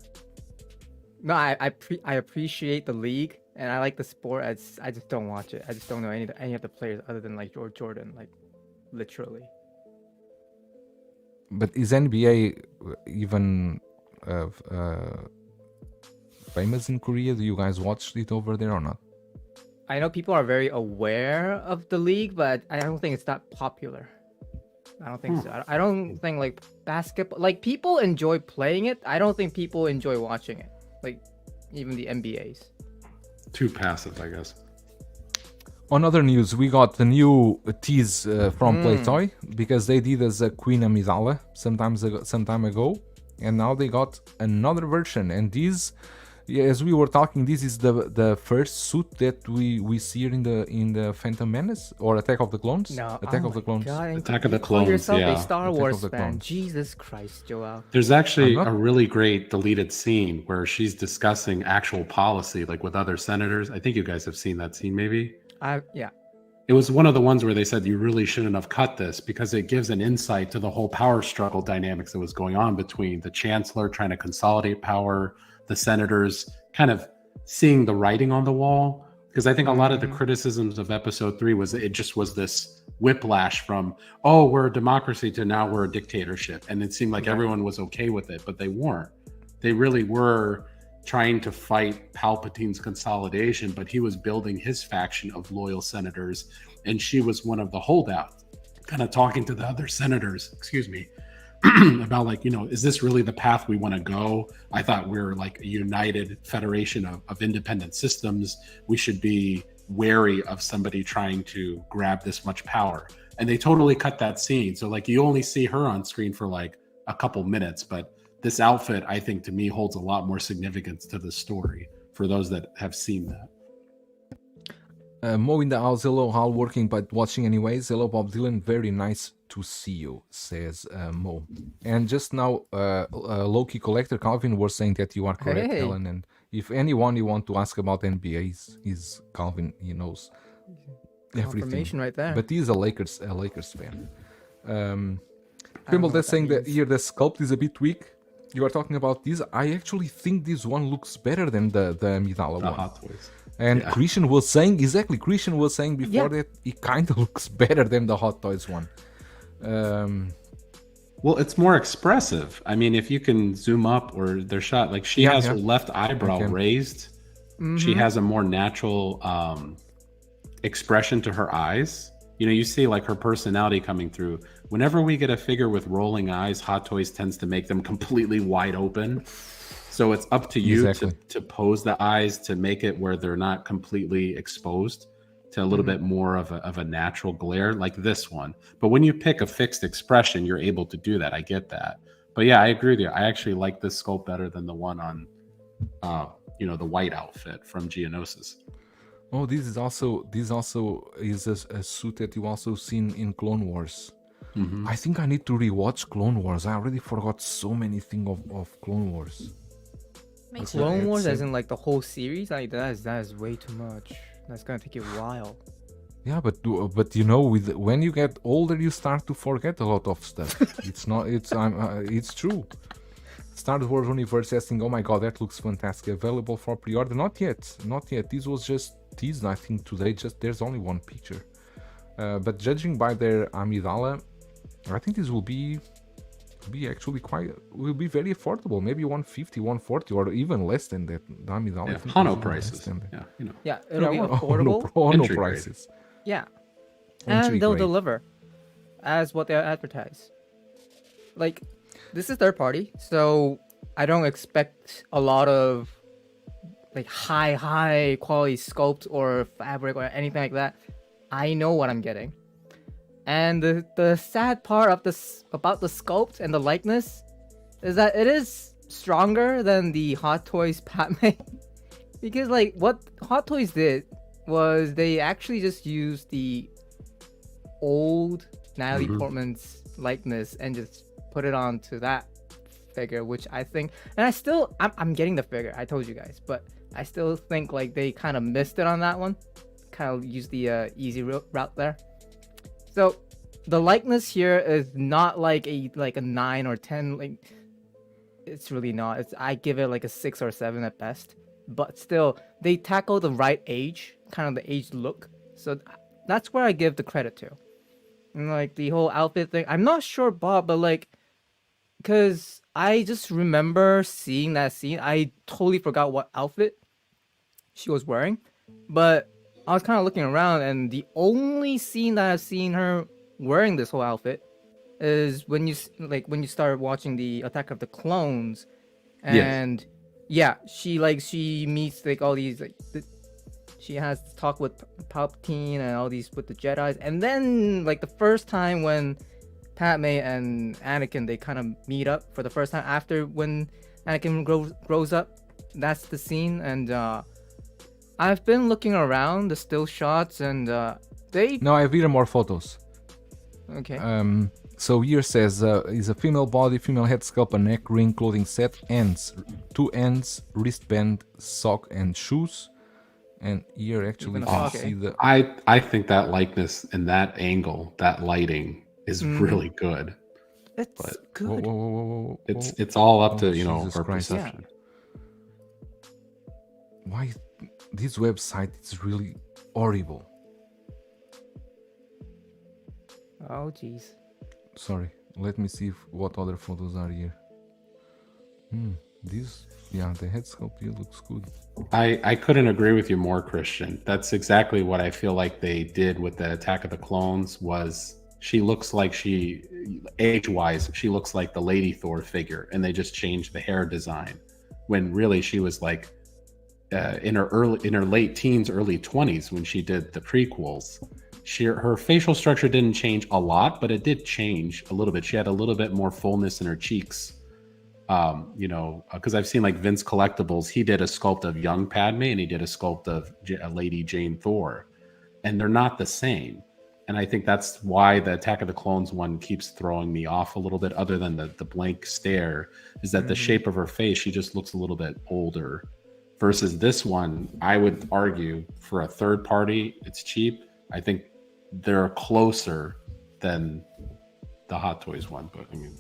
No, I appreciate the league and I like the sport. I just don't watch it. I just don't know any of the players other than like George Jordan, like literally. But is NBA even famous in Korea? Do you guys watch it over there or not? I know people are very aware of the league, but I don't think it's that popular. I don't think so. I don't think like basketball, like people enjoy playing it. I don't think people enjoy watching it. Like even the NBAs. Too passive, I guess. On other news, we got the new tease from Playtoy because they did as a Queen Amidala some time ago, and now they got another version. And this, as we were talking, this is the first suit that we see here in the Phantom Menace or Attack of the Clones. No, Attack of the Clones. God, Attack of the you call Clones, yourself yeah. a Star Attack Wars of the fan. Clones. Jesus Christ, Joel. There's actually I'm not- a really great deleted scene where she's discussing actual policy, like with other senators. I think you guys have seen that scene, maybe. Yeah. It was one of the ones where they said you really shouldn't have cut this because it gives an insight to the whole power struggle dynamics that was going on between the chancellor trying to consolidate power, the senators kind of seeing the writing on the wall. Because I think a lot of the criticisms of episode 3 was it just was this whiplash from, oh, we're a democracy to now we're a dictatorship. And it seemed like everyone was okay with it, but they weren't. They really were trying to fight Palpatine's consolidation, but he was building his faction of loyal senators, and she was one of the holdouts, kind of talking to the other senators, about like, is this really the path we want to go? I thought we were like a united federation of independent systems. We should be wary of somebody trying to grab this much power. And they totally cut that scene. So like you only see her on screen for like a couple minutes, but this outfit, I think, to me, holds a lot more significance to the story for those that have seen that. Mo in the house, hello, how working but watching anyways. Hello, Bob Dylan, very nice to see you, says Mo. And just now, Loki Collector Calvin was saying that you are correct, Hey. Helen. And if anyone you want to ask about NBA is Calvin, he knows everything. Confirmation right there. But he's a Lakers fan. I don't know Pimble, what that's that saying that means. here the sculpt is a bit weak. You are talking about this. I actually think this one looks better than the Amidala The one. Hot Toys. And Yeah. Christian was saying before Yeah. that it kind of looks better than the Hot Toys one. Well, it's more expressive. I mean, if you can zoom up or their shot, like she Yeah, has yeah. her left eyebrow Okay. raised. Mm-hmm. She has a more natural expression to her eyes. You know, you see like her personality coming through. Whenever we get a figure with rolling eyes, Hot Toys tends to make them completely wide open. So it's up to you Exactly. to pose the eyes to make it where they're not completely exposed to a little bit more of a natural glare like this one. But when you pick a fixed expression, you're able to do that. I get that. But yeah, I agree with you. I actually like this sculpt better than the one on, the white outfit from Geonosis. Oh, this also is a suit that you also seen in Clone Wars. Mm-hmm. I think I need to rewatch Clone Wars. I already forgot so many things of Clone Wars. Me too. Clone Wars, it's as a- in like the whole series, like that is way too much. That's gonna take you a while. Yeah, but you know, when you get older, you start to forget a lot of stuff. It's true. Star Wars Universe asking, oh my god, that looks fantastic. Available for pre-order? Not yet. This was just teased. I think today. Just there's only one picture. But judging by their Amidala, I think this will be actually will be very affordable. Maybe 150, 140, or even less than that. The Amidala. I Yeah, think Hono is even less prices. than that. Yeah, you know. Yeah, it'll be Yeah, affordable. Hono Entry grade. prices. Yeah, Entry and they'll grade. deliver as what they advertise. Like, this is third party, so I don't expect a lot of like high quality sculpt or fabric or anything like that. I know what I'm getting. And the sad part of this about the sculpt and the likeness is that it is stronger than the Hot Toys Padme. Because like what Hot Toys did was they actually just used the old Natalie Portman's likeness and just put it onto that figure, which I think, and I'm getting the figure, I told you guys, but I still think like they kind of missed it on that one, kind of used the easy route there. So the likeness here is not like a 9 or 10, like it's really not. I give it like a 6 or 7 at best, but still they tackle the right age, kind of the age look, so that's where I give the credit to. And like the whole outfit thing, I'm not sure, Bob, but like, because I just remember seeing that scene. I totally forgot what outfit she was wearing, but I was kind of looking around, and the only scene that I've seen her wearing this whole outfit is when you start watching the Attack of the Clones, and yeah, she meets like all these she has to talk with Palpatine and all these with the Jedis, and then like the first time when Padme and Anakin, they kind of meet up for the first time after when Anakin grows up. That's the scene, and I've been looking around the still shots, and they No, I have even more photos. okay. So here says is a female body, female head sculpt, a neck ring, clothing set, ends, 2 ends, wristband, sock, and shoes. And here actually Even you a can sock, see the. I think that likeness and that angle, that lighting is really good. It's but- good. Whoa. It's all up to Oh, our Jesus Christ. perception. Why this website is really horrible. Oh jeez. Sorry, let me see what other photos are here. The head sculpt here looks good. I couldn't agree with you more, Christian. That's exactly what I feel like they did with the Attack of the Clones. Was she looks like age-wise, she looks like the Lady Thor figure, and they just changed the hair design. When really she was like in her late teens, early 20s when she did the prequels. her facial structure didn't change a lot, but it did change a little bit. She had a little bit more fullness in her cheeks. Because I've seen like Vince Collectibles, he did a sculpt of young Padme and he did a sculpt of Lady Jane Thor, and they're not the same. And I think that's why the Attack of the Clones one keeps throwing me off a little bit, other than the blank stare, is that the shape of her face, she just looks a little bit older. Versus this one, I would argue for a third party, it's cheap. I think they're closer than the Hot Toys one, but I mean,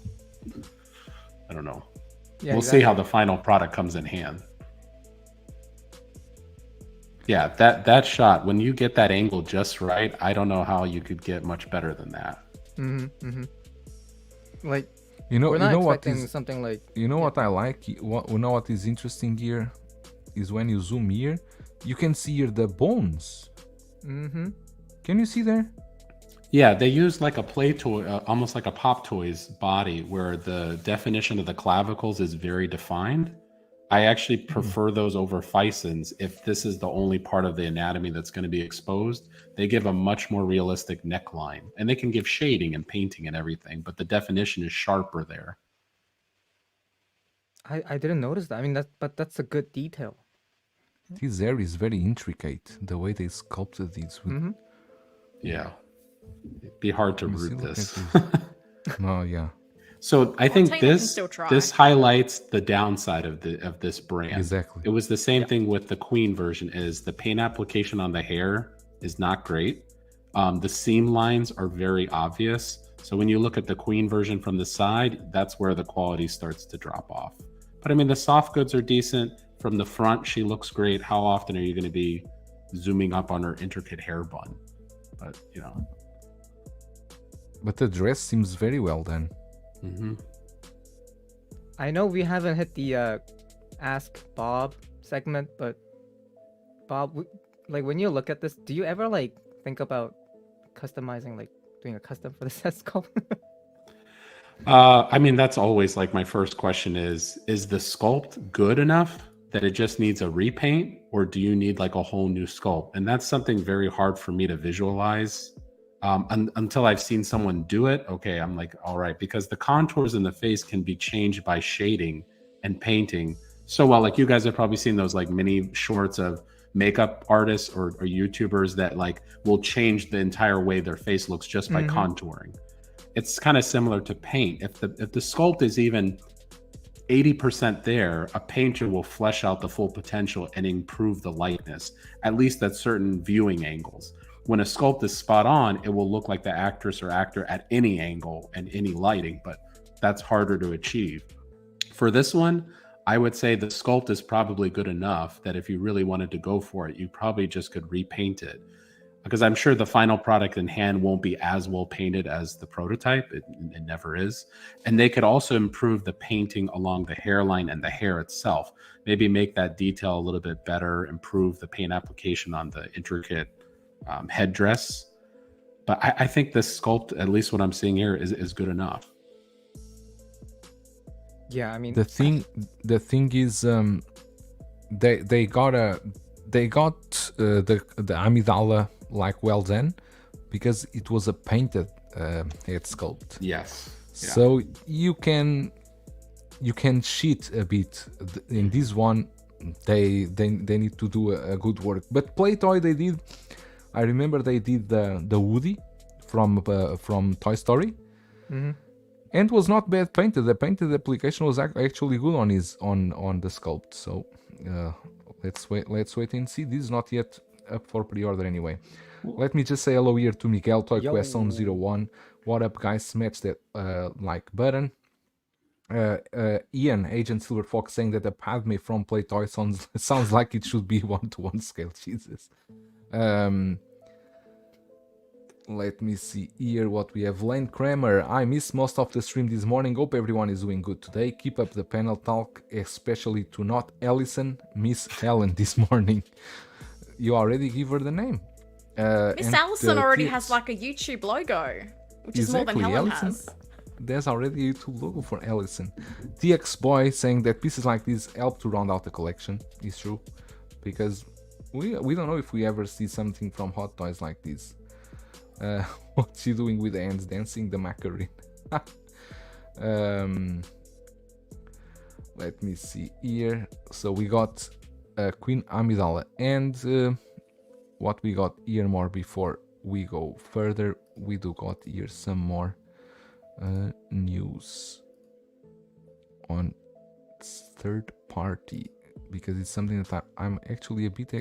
I don't know. Yeah, we'll see how the final product comes in hand. Yeah, that shot, when you get that angle just right, I don't know how you could get much better than that. Like, We're not what expecting is something like. what I like? What is interesting here is when you zoom here, you can see here the bones. Can you see there? Yeah, they use like a play toy, almost like a Pop Toys body, where the definition of the clavicles is very defined. I actually prefer those over Fison's. If this is the only part of the anatomy that's going to be exposed, they give a much more realistic neckline, and they can give shading and painting and everything, but the definition is sharper there. I didn't notice that. I mean, that's a good detail. This hair is very intricate. The way they sculpted these. Yeah. It'd be hard to You see, root look this. at No, yeah, So I think team can this still try. this highlights the downside of this brand. exactly. It was the same thing with the Queen version. Is the paint application on the hair is not great. The seam lines are very obvious. So when you look at the Queen version from the side, that's where the quality starts to drop off. But I mean, the soft goods are decent. From the front, she looks great. How often are you going to be zooming up on her intricate hair bun? But But the dress seems very well done. I know we haven't hit the Ask Bob segment, but Bob, like when you look at this, do you ever like think about customizing, like doing a custom for the set sculpt? I mean, that's always like my first question is the sculpt good enough that it just needs a repaint, or do you need like a whole new sculpt? And that's something very hard for me to visualize. Until I've seen someone do it, okay, I'm like, all right, because the contours in the face can be changed by shading and painting so well. Like you guys have probably seen those like mini shorts of makeup artists or YouTubers that like will change the entire way their face looks just by contouring. It's kind of similar to paint. If the sculpt is even 80% there, a painter will flesh out the full potential and improve the likeness, at least at certain viewing angles. When a sculpt is spot on, it will look like the actress or actor at any angle and any lighting, but that's harder to achieve. For this one, I would say the sculpt is probably good enough that if you really wanted to go for it, you probably just could repaint it. Because I'm sure the final product in hand won't be as well painted as the prototype. It never is. And they could also improve the painting along the hairline and the hair itself. Maybe make that detail a little bit better, improve the paint application on the intricate headdress. But I think the sculpt, at least what I'm seeing here, is good enough. Yeah, I mean, The thing is, they got the amygdala like well done, because it was a painted head sculpt. Yes. Yeah. So you can cheat a bit. In this one, they need to do a good work. But Playtoy, they did. I remember they did the Woody from Toy Story, and it was not bad painted. The painted application was actually good on the sculpt. So let's wait and see. This is not yet up for pre-order anyway. Let me just say hello here to Miguel Toy Quest on 01. What up, guys? Smash that like button. Ian, Agent Silver Fox, saying that the Padme from Playtoy sounds like it should be 1-to-1 scale. Jesus. Let me see here what we have. Lane Kramer, I missed most of the stream this morning. Hope everyone is doing good today. Keep up the panel talk, especially to not Allison, Miss Helen this morning. You already give her the name. Miss Allison already has like a YouTube logo, which is more than Helen has. There's already a YouTube logo for Allison. TX Boy saying that pieces like this help to round out the collection. It's true, because we don't know if we ever see something from Hot Toys like this. What's she doing with the hands? Dancing the Macarena. Let me see here. So we got Queen Amidala, and what we got here more before we go further, we do got here some more news on third party, because it's something that I'm actually a bit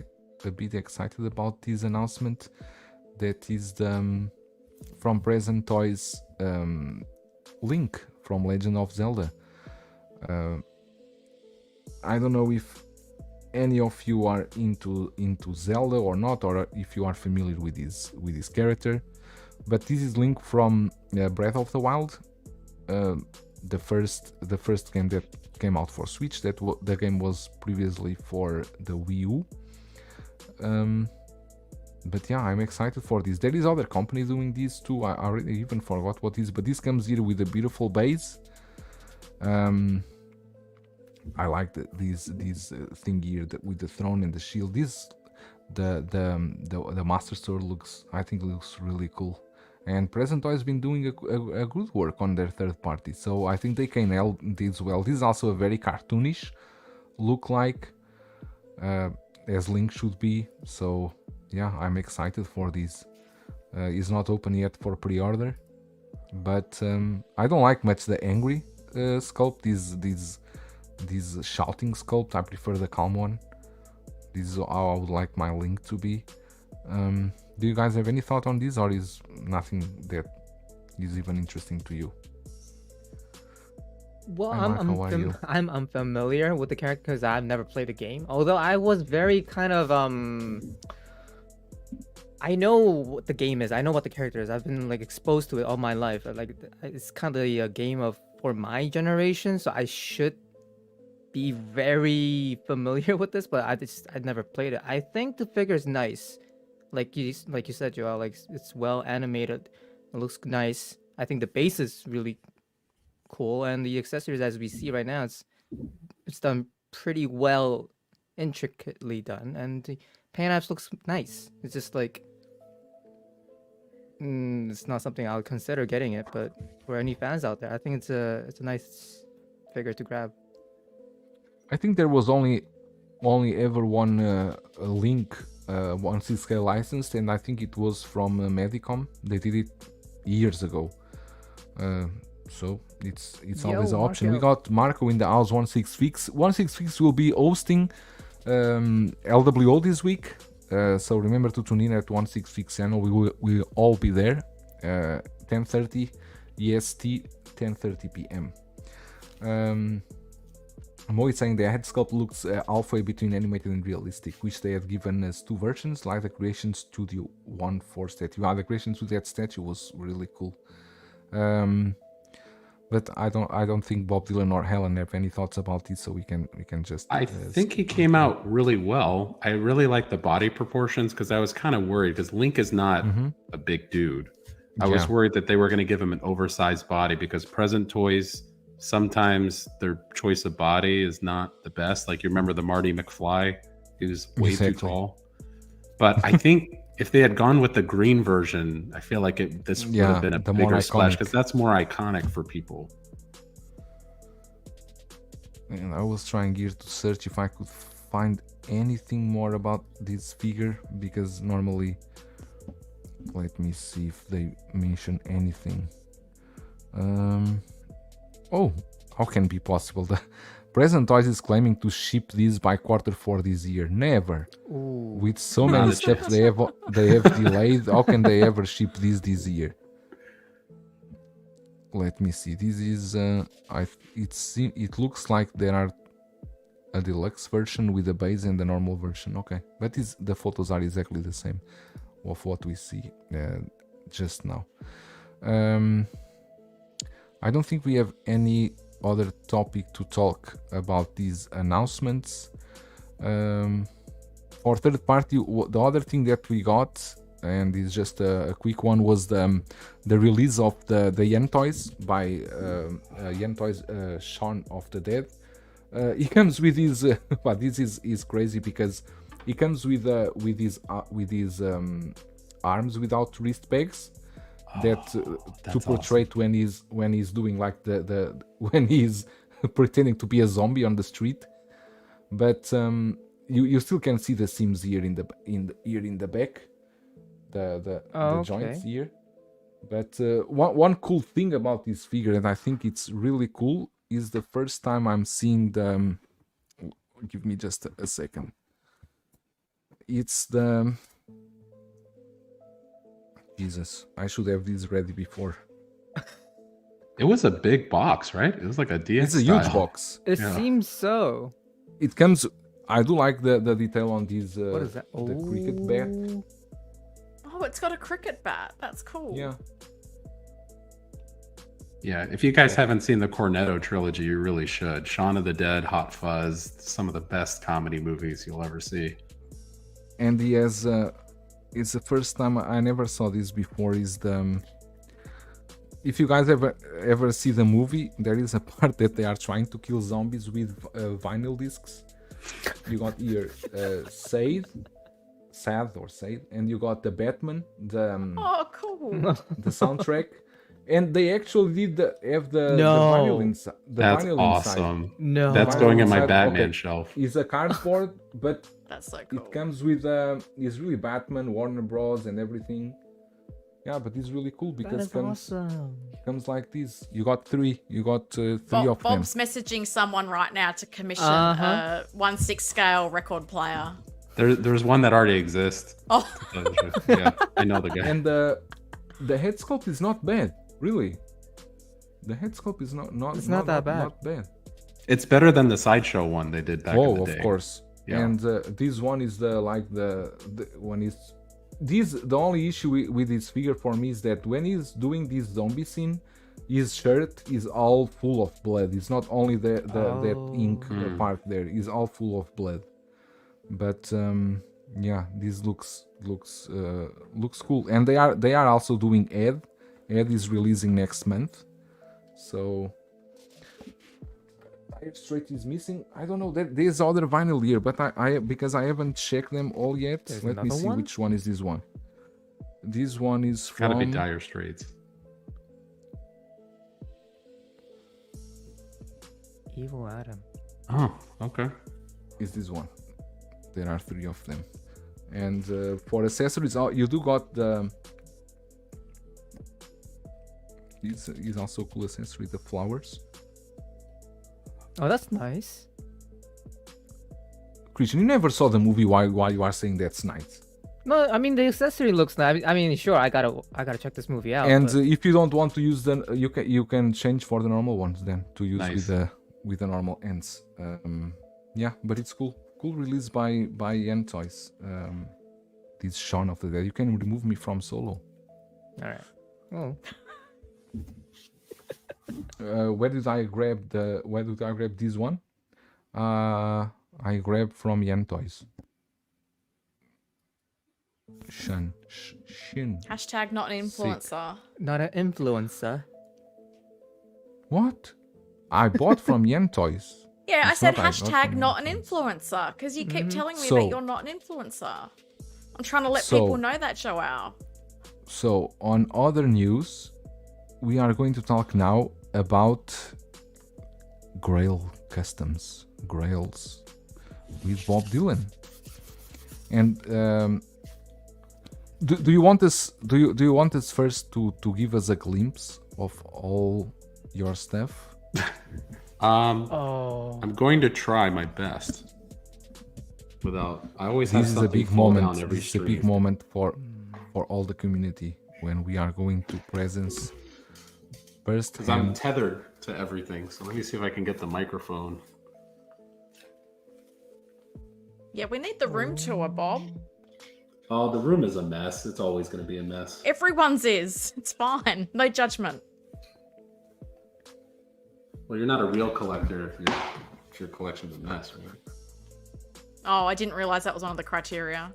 excited about. This announcement that is the from Present Toys Link from Legend of Zelda. I don't know if any of you are into Zelda or not, or if you are familiar with this character, but this is Link from Breath of the Wild, the first game that came out for Switch. The game was previously for the Wii U. But yeah, I'm excited for this. There is other company doing this too. I already even forgot what is, but this comes here with a beautiful base. I like this thing here with the throne and the shield. The Master Sword looks really cool. And Present Toy has been doing a good work on their third party, so I think they can help this well. This is also a very cartoonish look, like as Link should be. So yeah, I'm excited for this. It's not open yet for pre-order, but I don't like much the angry sculpt. This shouting sculpt. I prefer the calm one. This is how I would like my Link to be. Do you guys have any thought on this, or is nothing that is even interesting to you? Well, Hi, Marco, how are you? I'm unfamiliar with the character because I've never played the game. Although I was very kind of I know what the game is. I know what the character is. I've been like exposed to it all my life. Like it's kind of a game for my generation, so I should be very familiar with this. But I'd never played it. I think the figure is nice. Like you said, Joel. Like it's well animated. It looks nice. I think the base is really cool, and the accessories, as we see right now, it's done pretty well, intricately done, and the paint apps looks nice. It's just like it's not something I would consider getting it, but for any fans out there, I think it's a nice figure to grab. I think there was only ever one Link 1/6K licensed, and I think it was from Medicom. They did it years ago. So it's always an option. We got Marco in the house. 16Fix. 16Fix will be hosting LWO this week. So remember to tune in at 16Fix channel. We'll all be there. 10:30 EST, 10:30 PM. Mo is saying the head sculpt looks halfway between animated and realistic, which they have given us two versions, like the Creation Studio 1 for statue. The Creation Studio that statue was really cool. But I don't think Bob Dylan or Helen have any thoughts about this, so we can just. I think he came out really well. I really like the body proportions because I was kind of worried because Link is not a big dude. I was worried that they were going to give him an oversized body because Present Toys, sometimes their choice of body is not the best. Like you remember the Marty McFly, he was way too tall. But I think if they had gone with the green version, I feel like this would have been a bigger splash because that's more iconic for people. And I was trying here to search if I could find anything more about this figure, because normally, let me see if they mention anything. Oh, how can it be possible? The Present Toys is claiming to ship these by Q4 this year. Never. Ooh. With so many steps they have delayed, how can they ever ship these this year? Let me see. This is it looks like there are a deluxe version with the base and the normal version. Okay, but the photos are exactly the same of what we see just now. I don't think we have any other topic to talk about these announcements. For third party, the other thing that we got, and it's just a quick one, was the release of the Yen Toys by Yen Toys Shaun of the Dead. It comes with these, but this is crazy because it comes with these arms without wrist pegs. That to that's portray it when he's doing like the when he's pretending to be a zombie on the street. But you still can see the seams here in the back, the joints okay. here. But one cool thing about this figure, and I think it's really cool, is the first time I'm seeing the. Give me just a second. It's the. Jesus, I should have this ready before. It was a big box, right? It was like a DX. It's a huge style. box. It Yeah. seems so. It comes. I do like the detail on these. What is that? The cricket bat. Oh, it's got a cricket bat. That's cool. Yeah. Yeah, if you guys haven't seen the Cornetto trilogy, you really should. Shaun of the Dead, Hot Fuzz, some of the best comedy movies you'll ever see. And he has. It's the first time I never saw this before. Is the. If you guys ever see the movie, there is a part that they are trying to kill zombies with vinyl discs. You got here Sad, and you got the Batman, Oh, cool. the soundtrack, and they actually did have the No. vinyl inside. That's vinyl awesome. inside. No. That's Vinyl going in my inside, Batman okay. shelf. It's a cardboard, but That's so cool. it comes with it's really Batman, Warner Bros, and everything. Yeah, but it's really cool That because is awesome. comes like this. You got three. You got three of them. Bob's messaging someone right now to commission Uh-huh. a 1/6 scale record player. There's one that already exists. Oh, Yeah, I know the guy. And the head sculpt is not bad, really. The head sculpt is not It's not that bad. Not bad. It's better than the sideshow one they did back in Oh, the of day. course. Yeah. And this one is the when he's the only issue with this figure for me is that when he's doing this zombie scene, his shirt is all full of blood. It's not only that ink part there. It's all full of blood. But yeah, this looks cool. And they are also doing Ed. Ed is releasing next month. So Dire Straits is missing. I don't know. There's other vinyl here, but I because I haven't checked them all yet. There's Let me another see one? which one is this one. This one is Gotta be from Dire Straits. Evil Adam. Oh, okay. is this one. There are three of them. And for accessories, you do got the. This is also a cool accessory, the flowers. Oh, that's nice. Christian, you never saw the movie. Why you are saying that's nice? No, I mean the accessory looks nice. I mean, sure, I gotta check this movie out. And but- if you don't want to use them, you can change for the normal ones then to use Nice. with the normal ends. Yeah, but it's cool. Cool release by Yen Toys. This Shaun of the Dead. You can remove me from Solo. all right. Oh, Where did I grab this one? I grabbed from Yen Toys. Shin. hashtag not an influencer. not an influencer. What? I bought from Yen Toys. Yeah, I It's said not I got hashtag from not an influencer because you keep telling me So- that you're not an influencer. I'm trying to let So- people know that, Joao. So, on other news, we are going to talk now about Grail customs, Grails with Bob Dylan. And do you want us? Do you want us first to give us a glimpse of all your stuff? Oh, I'm going to try my best. I always have This is a something big fall moment. down every This is a stream. big moment for all the community when we are going to presence first. Because I'm tethered to everything. So let me see if I can get the microphone. Yeah, we need the room tour, Bob. Oh, the room is a mess. It's always going to be a mess. Everyone's is. It's fine. No judgment. Well, you're not a real collector if your collection's a mess, right? Oh, I didn't realize that was one of the criteria.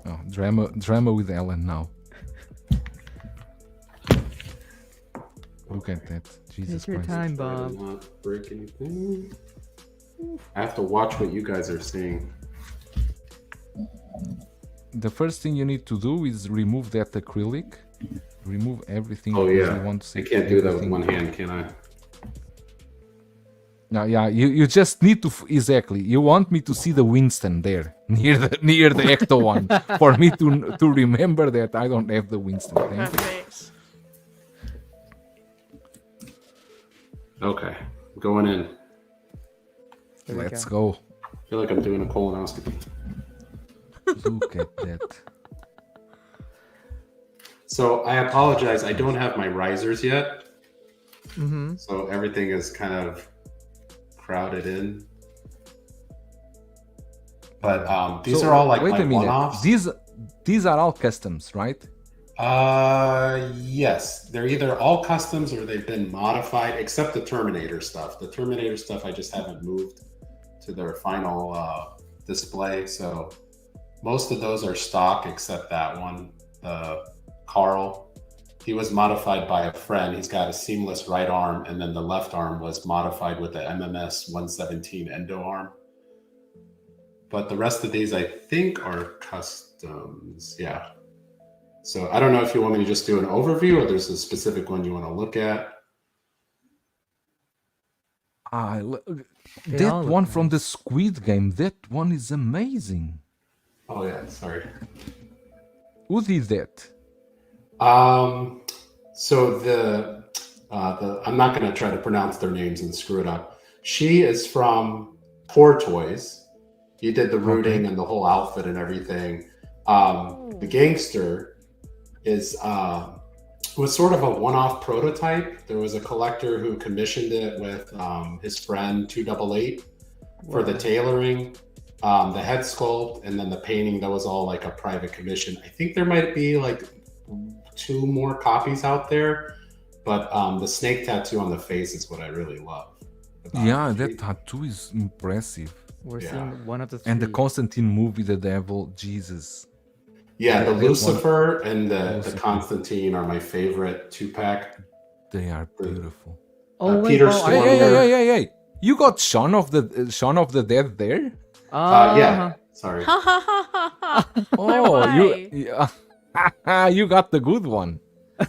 Oh, drama with Ellen now. Look at that. Jesus take your Christ. time, Try to Bob. not break anything. I have to watch what you guys are seeing. the first thing you need to do is remove that acrylic. Remove everything. Oh because yeah, we want to see I can't do that with everything. one hand, can I? No, yeah, you just need to exactly. You want me to see the Winston there near the Ecto one for me to remember that I don't have the Winston. Thank you. Perfect. Okay, going in. Here we Let's go. go. I feel like I'm doing a colonoscopy. Look at that. So I apologize. I don't have my risers yet. Mm-hmm. So everything is kind of crowded in. But these So, are all like wait my a minute. one-offs. These are all customs, right? Yes. They're either all customs or they've been modified, except the Terminator stuff. The Terminator stuff I just haven't moved to their final display. So most of those are stock except that one, Carl. He was modified by a friend. He's got a seamless right arm, and then the left arm was modified with the MMS 117 endo arm. But the rest of these I think are customs. Yeah. So I don't know if you want me to just do an overview or there's a specific one you want to look at. They That all look one from the nice. Squid Game. That one is amazing. Oh yeah, sorry. Who did that? So the I'm not going to try to pronounce their names and screw it up. She is from Poor Toys. He did the rooting and the whole outfit and everything. The gangster is was sort of a one-off prototype. There was a collector who commissioned it with his friend 288 for the tailoring, the head sculpt, and then the painting. That was all like a private commission. I think there might be like 2 more copies out there, but the snake tattoo on the face is what I really love. Yeah, that tattoo is impressive. We're Yeah. seeing one of the 3. And the Constantine movie, The Devil, Jesus. Yeah, the that one- Lucifer and the Lucifer. Constantine are my favorite 2-pack. They are beautiful. Oh, wait, Peter oh, Storm. Hey! You got Shaun of the Dead there? Yeah, sorry. Ha ha ha ha ha. Oh, way. you got the good one.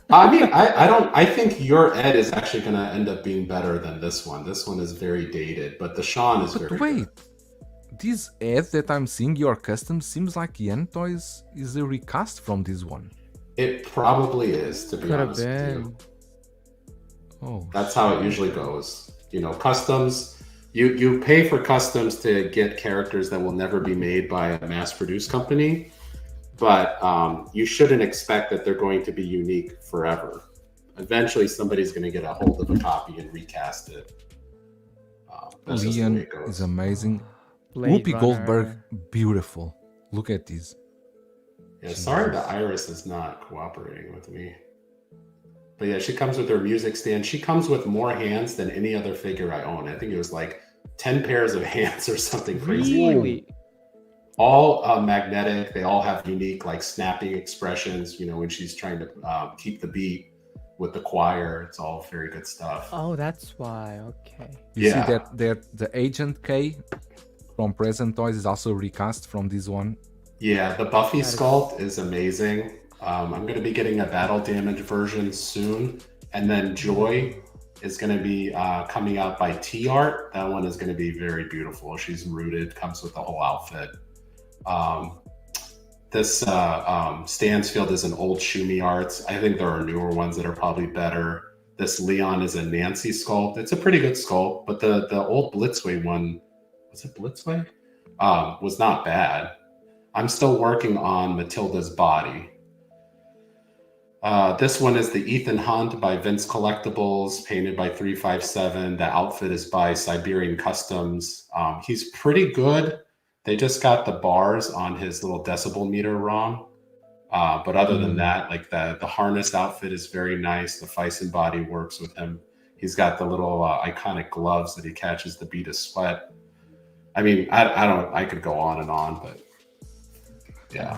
I mean, I think your Ed is actually going to end up being better than this one. This one is very dated, but the Shaun is very But wait, good. this ad that I'm seeing, your custom, seems like Yen Toys is a recast from this one. It probably is, to be Could have honest with you. been. Oh, That's how it usually goes. You know, customs, you pay for customs to get characters that will never be made by a mass-produced company, but you shouldn't expect that they're going to be unique forever. Eventually, somebody's going to get a hold of a copy and recast it. That's just the way Leon it goes. is amazing. Blade Whoopi Runner. Goldberg, beautiful. Look at this. Yeah, sorry the iris is not cooperating with me. But yeah, she comes with her music stand. She comes with more hands than any other figure I own. I think it was like 10 pairs of hands or something crazy. Really? All magnetic. They all have unique, like snapping expressions. You know, when she's trying to keep the beat with the choir, it's all very good stuff. Oh, that's why. Okay. You Yeah. see that the Agent K from Present Toys is also recast from this one. Yeah, the Buffy That is- sculpt is amazing. I'm going to be getting a battle damage version soon. And then Joy is going to be coming out by T-Art. That one is going to be very beautiful. She's rooted, comes with the whole outfit. This Stansfield is an old Shumi Arts. I think there are newer ones that are probably better. This Leon is a Nancy sculpt. It's a pretty good sculpt, but the old Blitzway one, was it Blitzway? Was not bad. I'm still working on Matilda's body. This one is the Ethan Hunt by Vince Collectibles, painted by 357. The outfit is by Siberian Customs. He's pretty good. They just got the bars on his little decibel meter wrong. But other than that, like the harness outfit is very nice. The Fison body works with him. He's got the little iconic gloves that he catches the bead of sweat. I mean, I could go on and on, but yeah.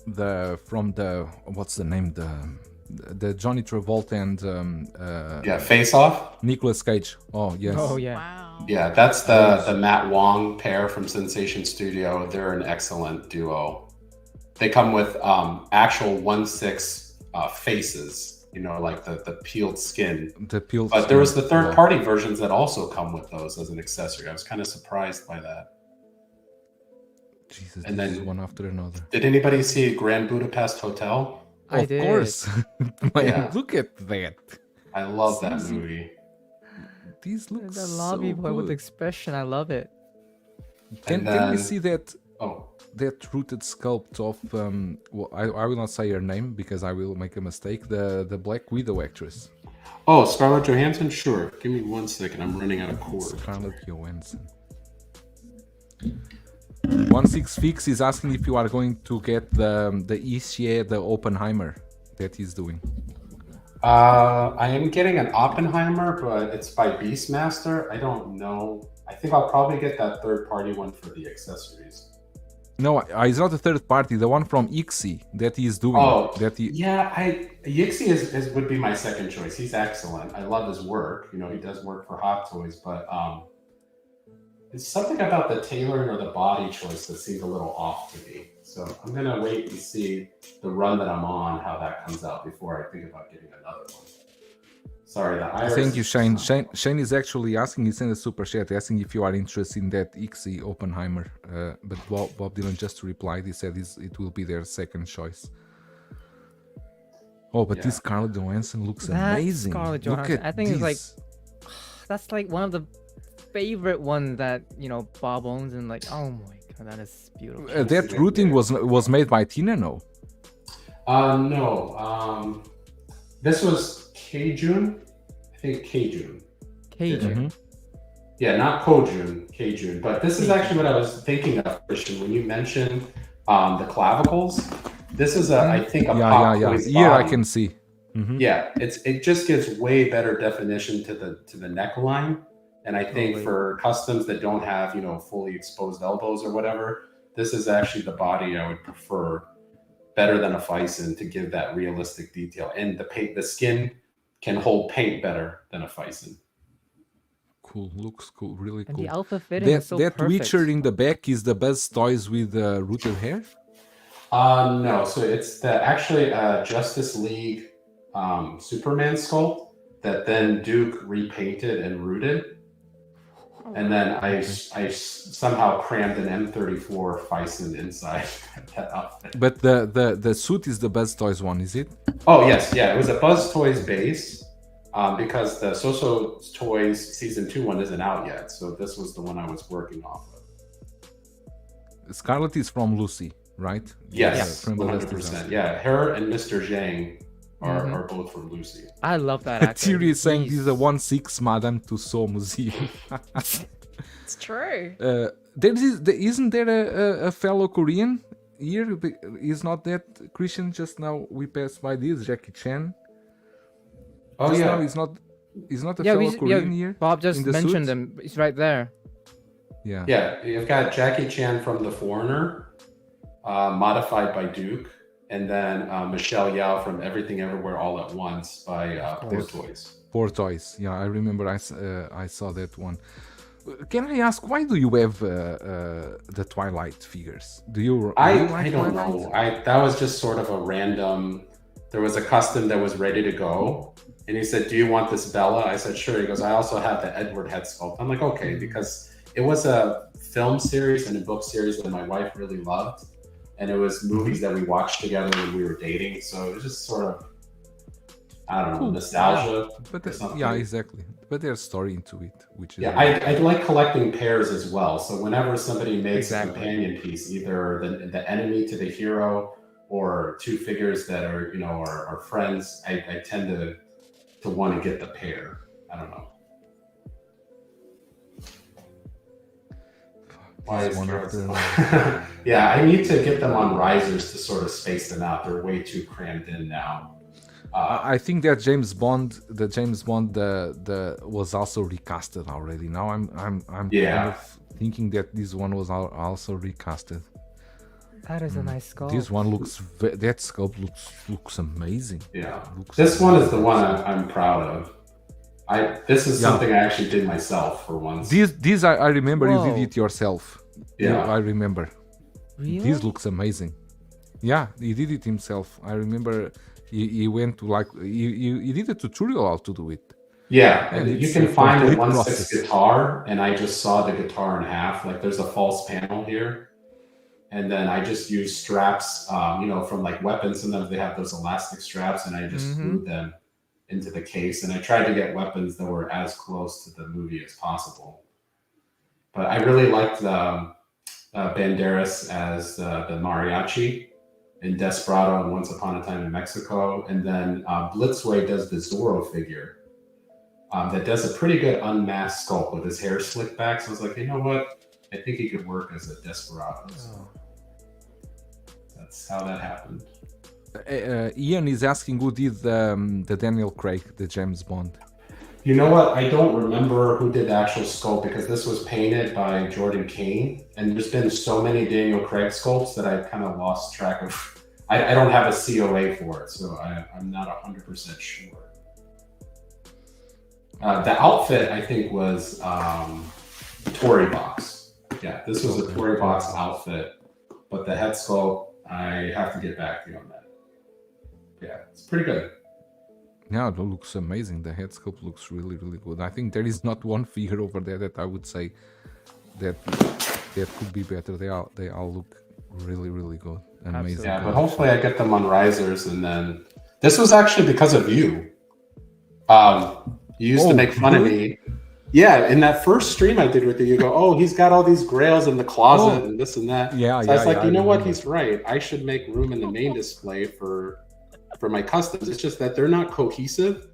The from the what's the name, the Johnny Travolta and Face Off. Nicolas Cage. Oh yes. Oh, yeah. Wow. Yeah, that's the Matt Wong pair from Sensation Studio. They're an excellent duo. They come with actual 1/6 faces, you know, like the peeled skin. The peeled But there was skin. the third-party versions that also come with those as an accessory. I was kind of surprised by that. Jesus, And this is then- one after another. Did anybody see Grand Budapest Hotel? I Of did. course. Man, Yeah. look at that. I love that Seriously? movie. These look The so lobby boy with good. expression, I love it. Can we then- see that Oh, rooted sculpt of well, I will not say her name because I will make a mistake. The Black Widow actress, oh, Scarlett Johansson. Sure. Give me 1 second. I'm running out of cord. Scarlett Johansson. 16Fix is asking if you are going to get the Ishier, the Oppenheimer that he's doing. I am getting an Oppenheimer, but it's by Beastmaster. I don't know. I think I'll probably get that third-party one for the accessories. No, it's not the third party. The one from Ixi that he's doing. Oh, that he, yeah. Yixi would be my second choice. He's excellent. I love his work. You know, he does work for Hot Toys, but it's something about the tailoring or the body choice that seemed a little off to me. So I'm gonna wait and see the run that I'm on, how that comes out before I think about getting another one. Sorry, the iris. Thank you, Shane. Shane is actually asking, he sent a super chat asking if you are interested in that Ixi Oppenheimer. But Bob Dylan just replied, he said it will be their second choice. Oh, but Yeah. this Scarlett Johansson looks That amazing. Scarlett Look Johansson, at I think it's like this. that's like one of the favorite one that Bob owns, and like, oh my god, that is beautiful. That routing was made by Tina, no? No. This was K-Jun. I think K-Jun. Cajun. Mhm. Yeah, not Kojun, K-Jun. But this is actually what I was thinking of, Christian, when you mentioned the clavicles. This is I think a Pop Yeah. Toys Here I body. can see. Mhm. Yeah, it just gives way better definition to the neckline. And I think Totally. for customs that don't have, fully exposed elbows or whatever, this is actually the body I would prefer better than a Fison to give that realistic detail. And the skin can hold paint better than a Fison. Cool, looks cool, really And cool. the alpha fitting is so That perfect. Witcher in the back is the Buzz Toys with rooted hair? No, so it's the actually Justice League Superman sculpt that then Duke repainted and rooted. And then I somehow crammed an M34 Fison inside that outfit. But the suit is the Buzz Toys one, is it? Oh, yes. Yeah, it was a Buzz Toys base because the So-So Toys Season 2 one isn't out yet. So this was the one I was working off of. Scarlet is from Lucy, right? Yes, from the last 100%. disaster. Yeah, her and Mr. Zhang are both from Lucy. I love that actor. Thierry is saying this is a He's- 1/6 Madame Tussauds museum. It's true. Isn't there a fellow Korean here? Is not that Christian? Just now we passed by this Jackie Chan. Oh, Just yeah. now he's not a fellow Korean here. Bob just in the mentioned suit? him. He's right there. Yeah. Yeah, you've got Jackie Chan from The Foreigner, modified by Duke, and then Michelle Yao from Everything Everywhere All at Once by Poor Toys. Poor Toys. Yeah, I remember I saw that one. Can I ask why do you have the Twilight figures? Do you? I like don't Twilight? know. That was just sort of a random. There was a custom that was ready to go, and he said, "Do you want this Bella?" I said, "Sure." He goes, "I also have the Edward head sculpt." I'm like, "Okay," because it was a film series and a book series that my wife really loved, and it was movies that we watched together when we were dating. So it was just sort of, I don't know, Cool. nostalgia. But or something. yeah, exactly. But there's story into it, which is Yeah, I like collecting pairs as well. So whenever somebody makes Exactly. a companion piece, either the enemy to the hero or two figures that are are friends, I tend to want to get the pair. I don't know. Why This is one Garrett's- after Yeah, I need to get them on risers to sort of space them out. They're way too crammed in now. I think that James Bond, the was also recasted already. Now I'm Yeah. kind of thinking that this one was also recasted. That is a nice skull. This one looks that sculpt looks amazing. Yeah, Looks this one is the amazing. one I'm proud of. This is Yeah. something I actually did myself for once. These I remember you Whoa. did it yourself. Yeah. I remember. Really? This looks amazing. Yeah, he did it himself. I remember he went to like he did a tutorial how to do it. Yeah, And and you it's can a find a complete 1/6 process. guitar, and I just saw the guitar in half. Like there's a false panel here, and then I just used straps, from like weapons. Sometimes they have those elastic straps, and I just glued them into the case. And I tried to get weapons that were as close to the movie as possible. But I really liked Banderas as the mariachi in Desperado and Once Upon a Time in Mexico, and then Blitzway does the Zorro figure. That does a pretty good unmasked sculpt with his hair slicked back. So I was like, you know what? I think he could work as a Desperado. So that's how that happened. Ian is asking who did the Daniel Craig, the James Bond. You know what? I don't remember who did the actual sculpt because this was painted by Jordan Kane, and there's been so many Daniel Craig sculpts that I kind of lost track of. I don't have a COA for it, so I'm not 100% sure. The outfit, I think, was Tory Box. Yeah, this was a Tory Box outfit, but the head sculpt, I have to get back to you on that. Yeah, it's pretty good. Yeah, it looks amazing. The head sculpt looks really, really good. I think there is not one figure over there that I would say that could be better. They all look really, really good. Amazing. Yeah, but hopefully I get them on risers, and then this was actually because of you. You used to make fun of me. Yeah, in that first stream I did with you, you go, "Oh, he's got all these grails in the closet and this and that." Yeah, so I was like, yeah, you know I what? remember. He's right. I should make room in the main display for my customs. It's just that they're not cohesive.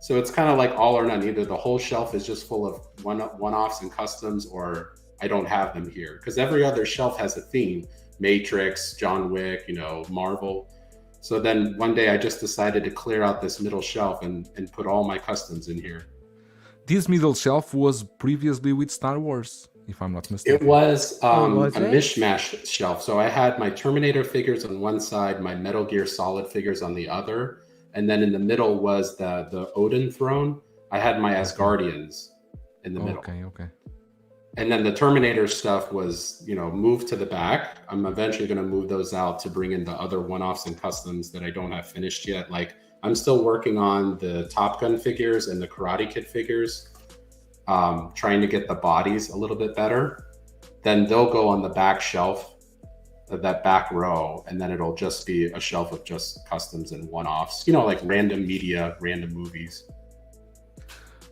So it's kind of like all or none. Either the whole shelf is just full of one-offs and customs, or I don't have them here. Because every other shelf has a theme. Matrix, John Wick, Marvel. So then one day I just decided to clear out this middle shelf and put all my customs in here. This middle shelf was previously with Star Wars, if I'm not mistaken. It was was a it? mishmash shelf. So I had my Terminator figures on one side, my Metal Gear Solid figures on the other, and then in the middle was the Odin throne. I had my Asgardians in the middle. Okay. And then the Terminator stuff was, moved to the back. I'm eventually going to move those out to bring in the other one-offs and customs that I don't have finished yet. Like I'm still working on the Top Gun figures and the Karate Kid figures, trying to get the bodies a little bit better. Then they'll go on the back shelf, that back row, and then it'll just be a shelf of just customs and one-offs, like random media, random movies.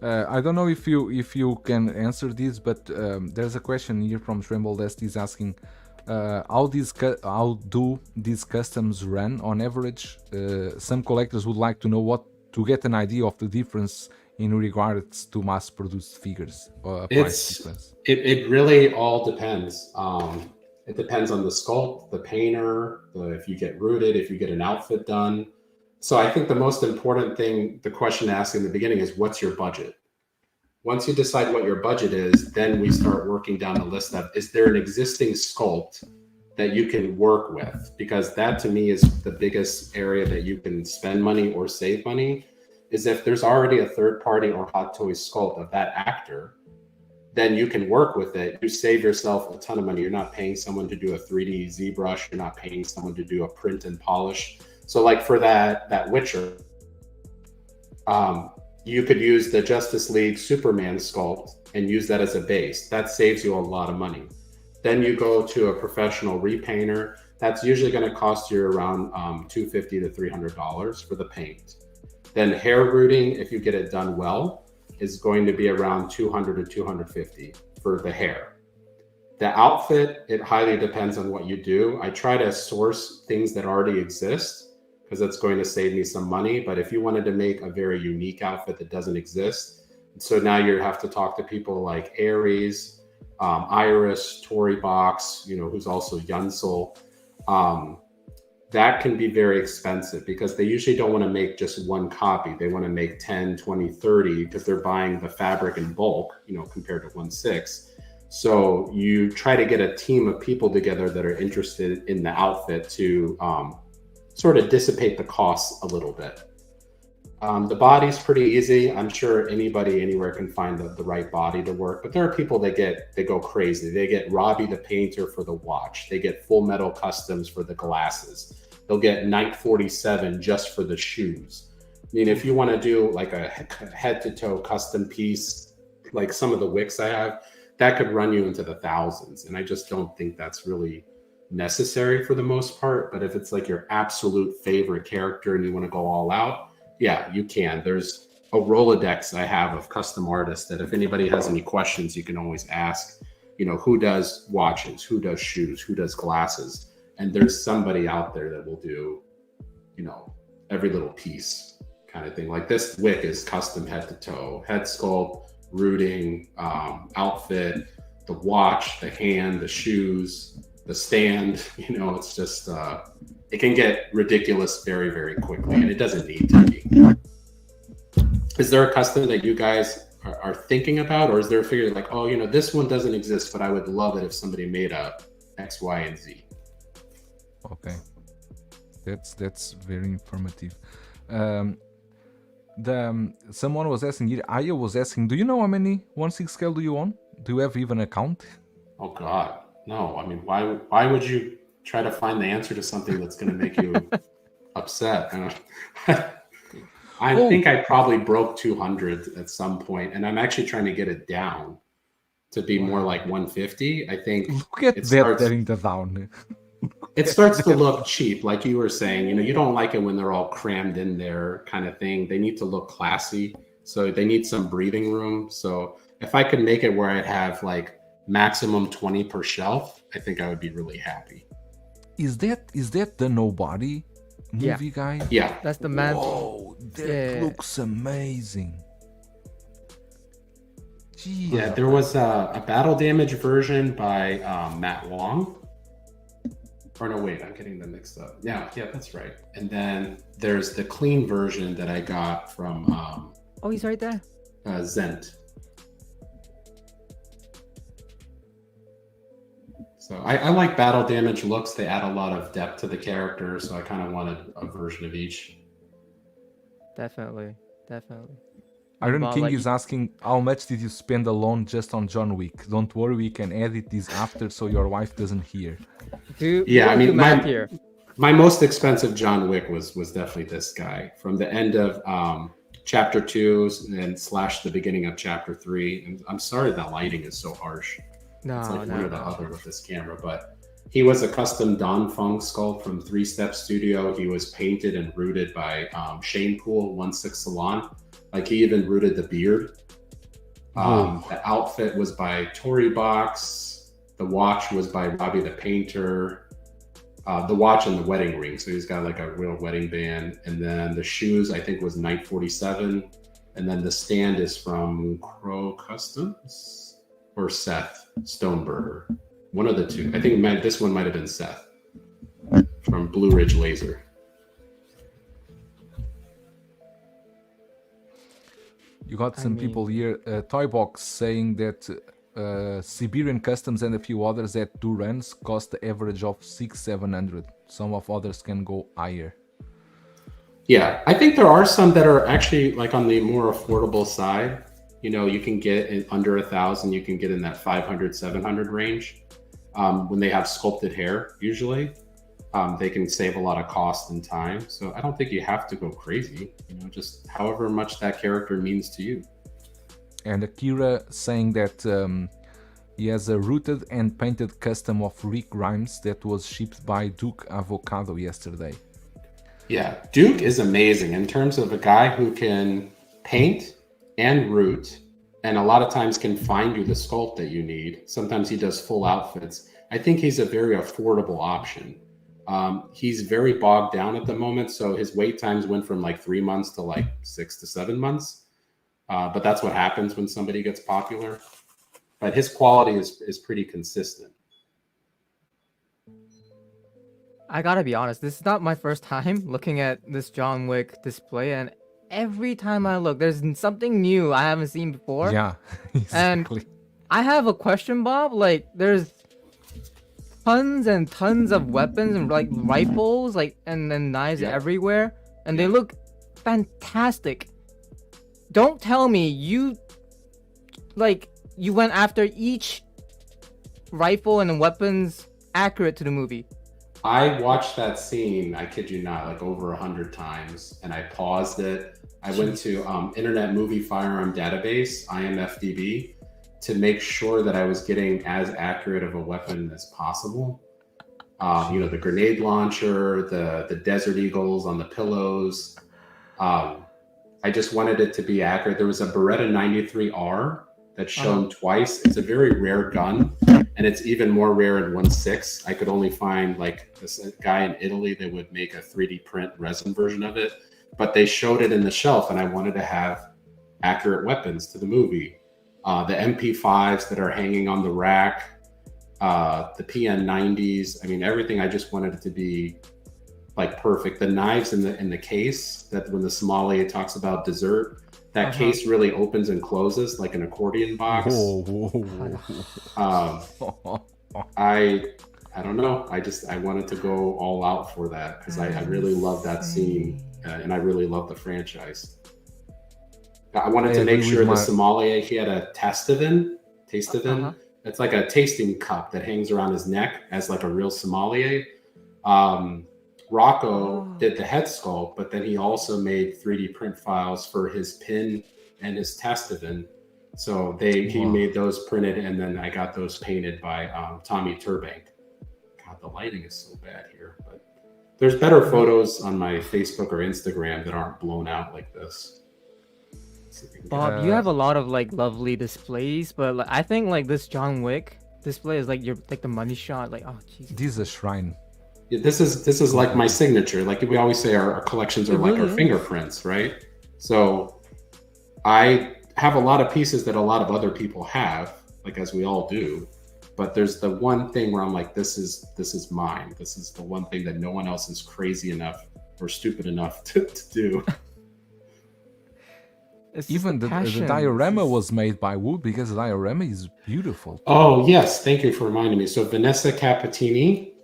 I don't know if you can answer this, but there's a question here from Trembledest. He's asking how do these customs run on average? Some collectors would like to know to get an idea of the difference in regards to mass-produced figures or price difference. It really all depends. It depends on the sculpt, the painter, if you get rooted, if you get an outfit done. So I think the most important thing, the question to ask in the beginning is, what's your budget? Once you decide what your budget is, then we start working down the list of, is there an existing sculpt that you can work with? Because that to me is the biggest area that you can spend money or save money, is if there's already a third party or Hot Toys sculpt of that actor, then you can work with it. You save yourself a ton of money. You're not paying someone to do a 3D ZBrush. You're not paying someone to do a print and polish. So like for that Witcher, you could use the Justice League Superman sculpt and use that as a base. That saves you a lot of money. Then you go to a professional repainter. That's usually going to cost you around $250 to $300 for the paint. Then hair rooting, if you get it done well, is going to be around $200 to $250 for the hair. The outfit, it highly depends on what you do. I try to source things that already exist because it's going to save me some money. But if you wanted to make a very unique outfit that doesn't exist, so now you have to talk to people like Ares, Iris, Tory Box, who's also Yunsel. That can be very expensive because they usually don't want to make just one copy. They want to make 10, 20, 30 because they're buying the fabric in bulk, compared to 1/6. So you try to get a team of people together that are interested in the outfit to sort of dissipate the costs a little bit. The body's pretty easy. I'm sure anybody anywhere can find the right body to work. But there are people that go crazy. They get Robbie the painter for the watch. They get Full Metal Customs for the glasses. They'll get Night 47 just for the shoes. I mean, if you want to do like a head to toe custom piece, like some of the wicks I have, that could run you into the thousands. And I just don't think that's really necessary for the most part. But if it's like your absolute favorite character and you want to go all out, yeah, you can. There's a Rolodex I have of custom artists that if anybody has any questions, you can always ask, you know, who does watches, who does shoes, who does glasses. And there's somebody out there that will do, you know, every little piece kind of thing. Like this wick is custom head to toe, head sculpt, rooting, outfit, the watch, the hand, the shoes, the stand, you know, it's just, it can get ridiculous very, very quickly, and it doesn't need to be. Is there a custom that you guys are thinking about, or is there a figure like, oh, you know, this one doesn't exist, but I would love it if somebody made a X, Y, and Z? Okay, that's very informative. Someone was asking here. Aya was asking, do you know how many 1/6 scale do you own? Do you have even a count? Oh God, no. I mean, why would you try to find the answer to something that's going to make you upset? I think I probably broke 200 at some point, and I'm actually trying to get it down to be more like 150. I think Look at that getting the down. It starts to look cheap, like you were saying. You know, you don't like it when they're all crammed in there, kind of thing. They need to look classy, so they need some breathing room. So if I could make it where I'd have like maximum 20 per shelf, I think I would be really happy. Is that the Nobody movie guy? Yeah, That's the man. Whoa, that looks amazing. Gee. yeah. There was a battle damage version by Matt Wong. Or no, wait, I'm getting them mixed up. Yeah, that's right. And then there's the clean version that I got from Oh, he's right there. Zent. So I like battle damage looks. They add a lot of depth to the character, so I kind of wanted a version of each. Definitely. Iron Well, King like- is asking, how much did you spend alone just on John Wick? Don't worry, we can edit this after so your wife doesn't hear. Yeah, I mean, math here. My most expensive John Wick was definitely this guy from the end of chapter 2 and / the beginning of chapter 3. And I'm sorry that lighting is so harsh. No, It's like no, one or the no. other with this camera, but he was a custom Don Fung sculpt from 3 Step Studio. He was painted and rooted by Shane Poole 1/6 Salon. Like he even rooted the beard. The outfit was by Tory Box. The watch was by Robbie the Painter. The watch and the wedding ring. So he's got like a real wedding band. And then the shoes, I think, was Night 47. And then the stand is from Crow Customs or Seth Stoneberger. One of the two. I think this one might have been Seth from Blue Ridge Laser. You got some people here, Toybox, saying that Siberian Customs and a few others that do runs cost the average of 600-700. Some of others can go higher. Yeah, I think there are some that are actually like on the more affordable side. You know, you can get in under 1,000. You can get in that 500-700 range. When they have sculpted hair, usually, they can save a lot of cost and time. So I don't think you have to go crazy. You know, just however much that character means to you. And Akira saying that he has a rooted and painted custom of Rick Grimes that was shipped by Duke Avocado yesterday. Yeah, Duke is amazing in terms of a guy who can paint and root, and a lot of times can find you the sculpt that you need. Sometimes he does full outfits. I think he's a very affordable option. He's very bogged down at the moment, so his wait times went from like 3 months to like 6 to 7 months. But that's what happens when somebody gets popular. But his quality is pretty consistent. I gotta be honest, this is not my first time looking at this John Wick display, and every time I look, there's something new I haven't seen before. Yeah, exactly. I have a question, Bob. Like, there's tons and tons of weapons and like rifles, like and then knives everywhere, and they look fantastic. Don't tell me you went after each rifle and weapons accurate to the movie. I watched that scene, I kid you not, like over 100 times, and I paused it. I went to Internet Movie Firearm Database, IMFDB, to make sure that I was getting as accurate of a weapon as possible. The grenade launcher, the Desert Eagles on the pillows. I just wanted it to be accurate. There was a Beretta 93R that's shown twice. It's a very rare gun, and it's even more rare in 1.6. I could only find like this guy in Italy that would make a 3D print resin version of it, but they showed it in the shelf, and I wanted to have accurate weapons to the movie. The MP5s that are hanging on the rack, the PN90s. I mean, everything. I just wanted it to be like perfect. The knives in the case, that when the sommelier talks about dessert, that case really opens and closes like an accordion box. I don't know. I wanted to go all out for that because I really love that scene, and I really love the franchise. I wanted to make sure the sommelier, he had a taste-of-in. It's like a tasting cup that hangs around his neck as like a real sommelier. Rocco did the head sculpt, but then he also made 3D print files for his pin and his taste-of-in. So he made those printed, and then I got those painted by Tommy Turbank. God, the lighting is so bad here, but there's better photos on my Facebook or Instagram that aren't blown out like this. Bob, you have a lot of like lovely displays, but like, I think like this John Wick display is like the money shot. Like, oh jeez. This is a shrine. Yeah, this is like my signature. Like we always say, our collections are like our fingerprints, right? So I have a lot of pieces that a lot of other people have, like as we all do. But there's the one thing where I'm like, this is mine. This is the one thing that no one else is crazy enough or stupid enough to do. Even the diorama was made by wood, because the diorama is beautiful. Oh yes, thank you for reminding me. So Vanessa Capitini,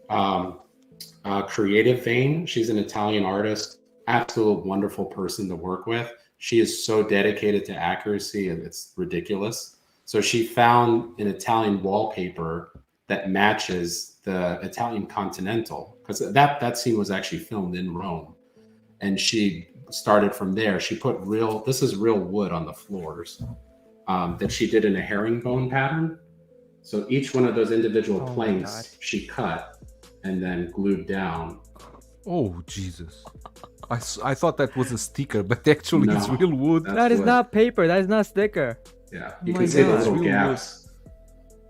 Creative Vein, she's an Italian artist, absolute wonderful person to work with. She is so dedicated to accuracy, and it's ridiculous. So she found an Italian wallpaper that matches the Italian Continental, because that scene was actually filmed in Rome, and she started from there. She put this is real wood on the floors that she did in a herringbone pattern. So each one of those individual planks she cut and then glued down. Oh Jesus! I thought that was a sticker, but actually it's real wood. That is not paper. That is not sticker. Yeah, you can see the little gaps.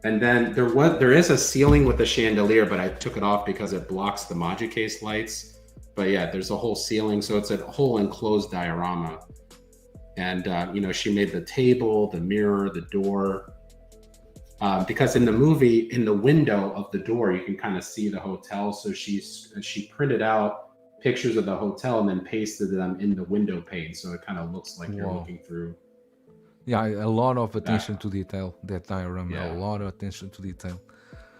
And then there is a ceiling with a chandelier, but I took it off because it blocks the Maji case lights. But yeah, there's a whole ceiling, so it's a whole enclosed diorama. And she made the table, the mirror, the door. Because in the movie, in the window of the door, you can kind of see the hotel. So she printed out pictures of the hotel and then pasted them in the window pane, so it kind of looks like you're looking through. Yeah, a lot of attention to detail. That diorama, a lot of attention to detail.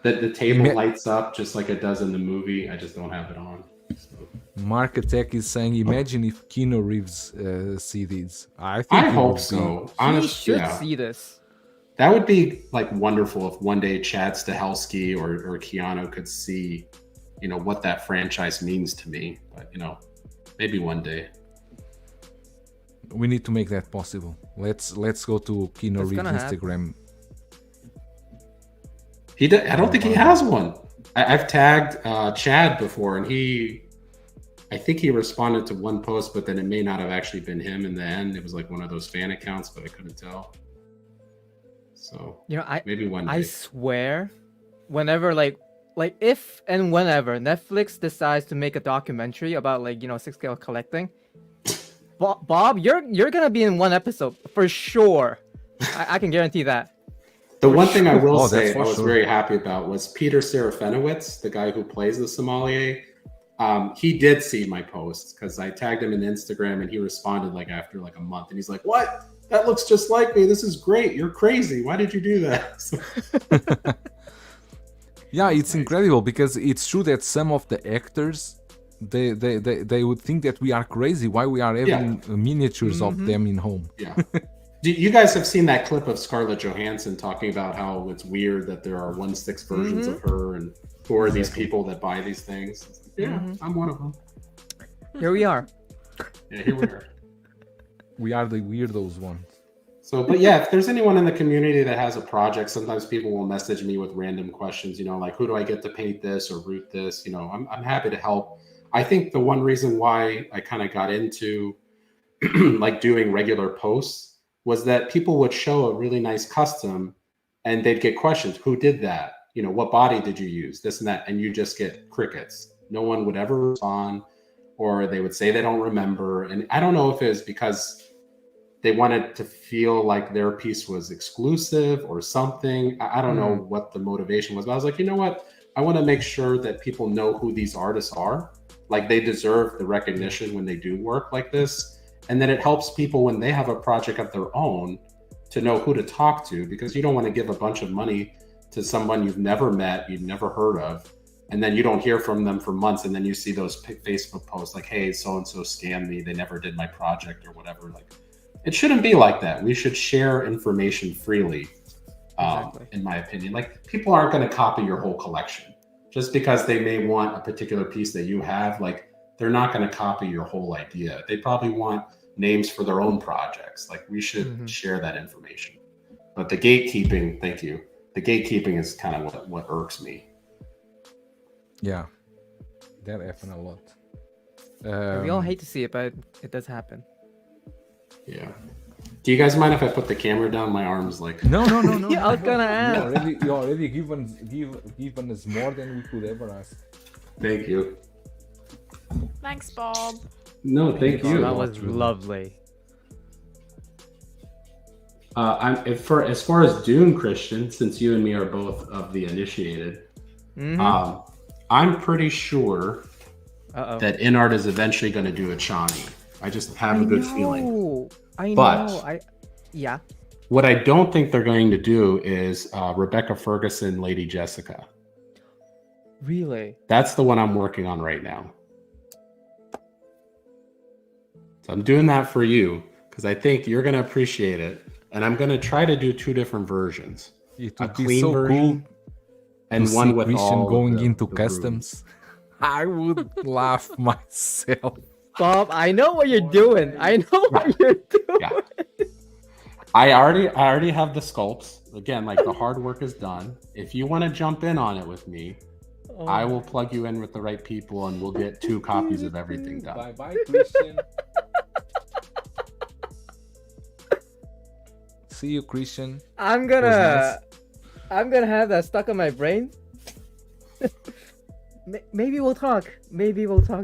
The table lights up just like it does in the movie. I just don't have it on. So. Mark Attack is saying, imagine if Keanu Reeves see these. I hope so. Honestly, he should see this. That would be like wonderful if one day Chad Stahelski or Keanu could see, what that franchise means to me. But maybe one day. We need to make that possible. Let's go to Keanu Reeves' Instagram. I don't think he has one. I've tagged Chad before, and I think he responded to one post, but then it may not have actually been him in the end. It was like one of those fan accounts, but I couldn't tell. So maybe one day. I swear, whenever like if and whenever Netflix decides to make a documentary about 6-scale collecting, Bob, you're gonna be in one episode for sure. I can guarantee that. The one thing I will say I was very happy about was Peter Serafinowicz, the guy who plays the sommelier. He did see my posts because I tagged him in Instagram, and he responded after a month, and he's like, "What? That looks just like me. This is great. You're crazy. Why did you do that?" Yeah, it's incredible because it's true that some of the actors, they would think that we are crazy. Why we are having miniatures of them in home? Yeah. You guys have seen that clip of Scarlett Johansson talking about how it's weird that there are 1/6 versions of her, and who are these people that buy these things? Yeah, I'm one of them. Here we are. Yeah, here we are. We are the weirdos ones. So, but yeah, if there's anyone in the community that has a project, sometimes people will message me with random questions, like who do I get to paint this or root this? I'm happy to help. I think the one reason why I kind of got into like doing regular posts was that people would show a really nice custom and they'd get questions. Who did that? What body did you use? This and that. And you just get crickets. No one would ever respond, or they would say they don't remember. And I don't know if it was because they wanted to feel like their piece was exclusive or something. I don't know what the motivation was, but I was like, you know what? I want to make sure that people know who these artists are. Like they deserve the recognition when they do work like this. And then it helps people when they have a project of their own to know who to talk to, because you don't want to give a bunch of money to someone you've never met, you've never heard of, and then you don't hear from them for months, and then you see those Facebook posts like, hey, so-and-so scammed me, they never did my project or whatever. Like, it shouldn't be like that. We should share information freely, in my opinion. Like, people aren't going to copy your whole collection. Just because they may want a particular piece that you have, like, they're not going to copy your whole idea. They probably want names for their own projects. Like, we should share that information. But the gatekeeping, thank you. The gatekeeping is kind of what irks me. Yeah, that happens a lot. We all hate to see it, but it does happen. Yeah. Do you guys mind if I put the camera down? My arm's like... No. Yeah, I was gonna ask. You already given us more than we could ever ask. Thank you. Thanks, Bob. No, thank you. That was lovely. As far as Dune, Christian, since you and me are both of the initiated, I'm pretty sure that Inart is eventually going to do a Chani. I just have a good feeling. I But know. Yeah. What I don't think they're going to do is Rebecca Ferguson, Lady Jessica. Really? That's the one I'm working on right now. So I'm doing that for you because I think you're going to appreciate it. And I'm going to try to do 2 different versions. It A would be clean so version cool and to one see with Christian all going the, into the customs. I would laugh myself. Bob, I know what you're doing. I know what you're doing. Yeah. I already have the sculpts. Again, like the hard work is done. If you want to jump in on it with me, I will plug you in with the right people and we'll get 2 copies of everything done. Bye, Christian. See you, Christian. I'm gonna have that stuck in my brain. Maybe we'll talk.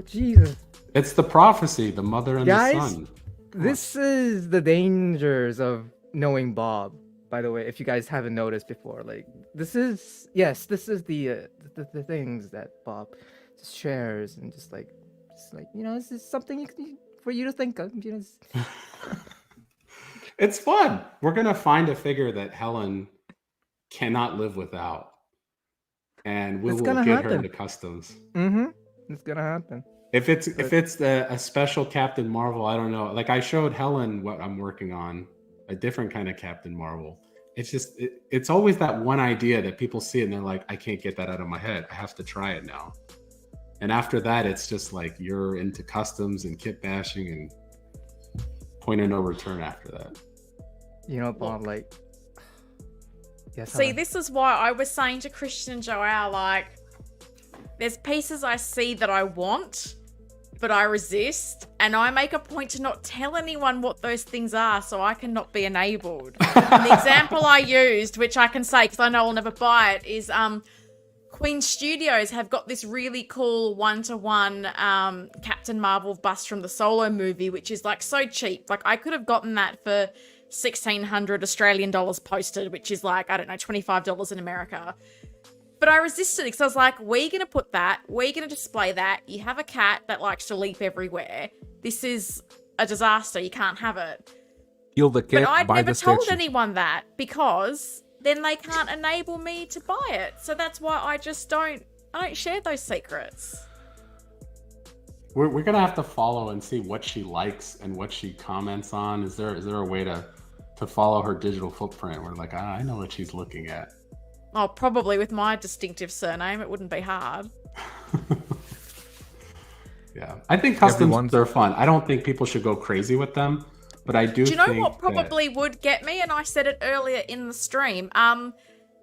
Jesus. It's the prophecy, the mother and Guys, the son. This is the dangers of knowing Bob. By the way, if you guys haven't noticed before, like this is the things that Bob just shares and just like this is something for you to think of. It's fun. We're gonna find a figure that Helen cannot live without, and we will get her into customs. It's gonna happen. If it's a special Captain Marvel, I don't know. Like I showed Helen what I'm working on, a different kind of Captain Marvel. It's just it's always that one idea that people see and they're like, I can't get that out of my head. I have to try it now. And after that, it's just like you're into customs and kit bashing and point of no return after that. Bob, like... Yes, See, this is why I was saying to Christian and Joelle, like, there's pieces I see that I want, but I resist, and I make a point to not tell anyone what those things are so I cannot be enabled. And the example I used, which I can say because I know I'll never buy it, is Queen Studios have got this really cool 1-to-1 Captain Marvel bust from the Solo movie, which is like so cheap. Like I could have gotten that for 1,600 Australian dollars posted, which is like, I don't know, $25 in America. But I resisted because I was like, we're going to put that, we're going to display that. You have a cat that likes to leap everywhere. This is a disaster. You can't have it. Kill the cat, but I'd buy never the told statue. anyone that because then they can't enable me to buy it. So that's why I don't share those secrets. We're gonna have to follow and see what she likes and what she comments on. Is there a way to follow her digital footprint? We're like, I know what she's looking at. Oh, probably with my distinctive surname, it wouldn't be hard. Yeah, I think customs Everyone's- are fun. I don't think people should go crazy with them, but I do. Do you know think what probably would get me? And I said it earlier in the stream.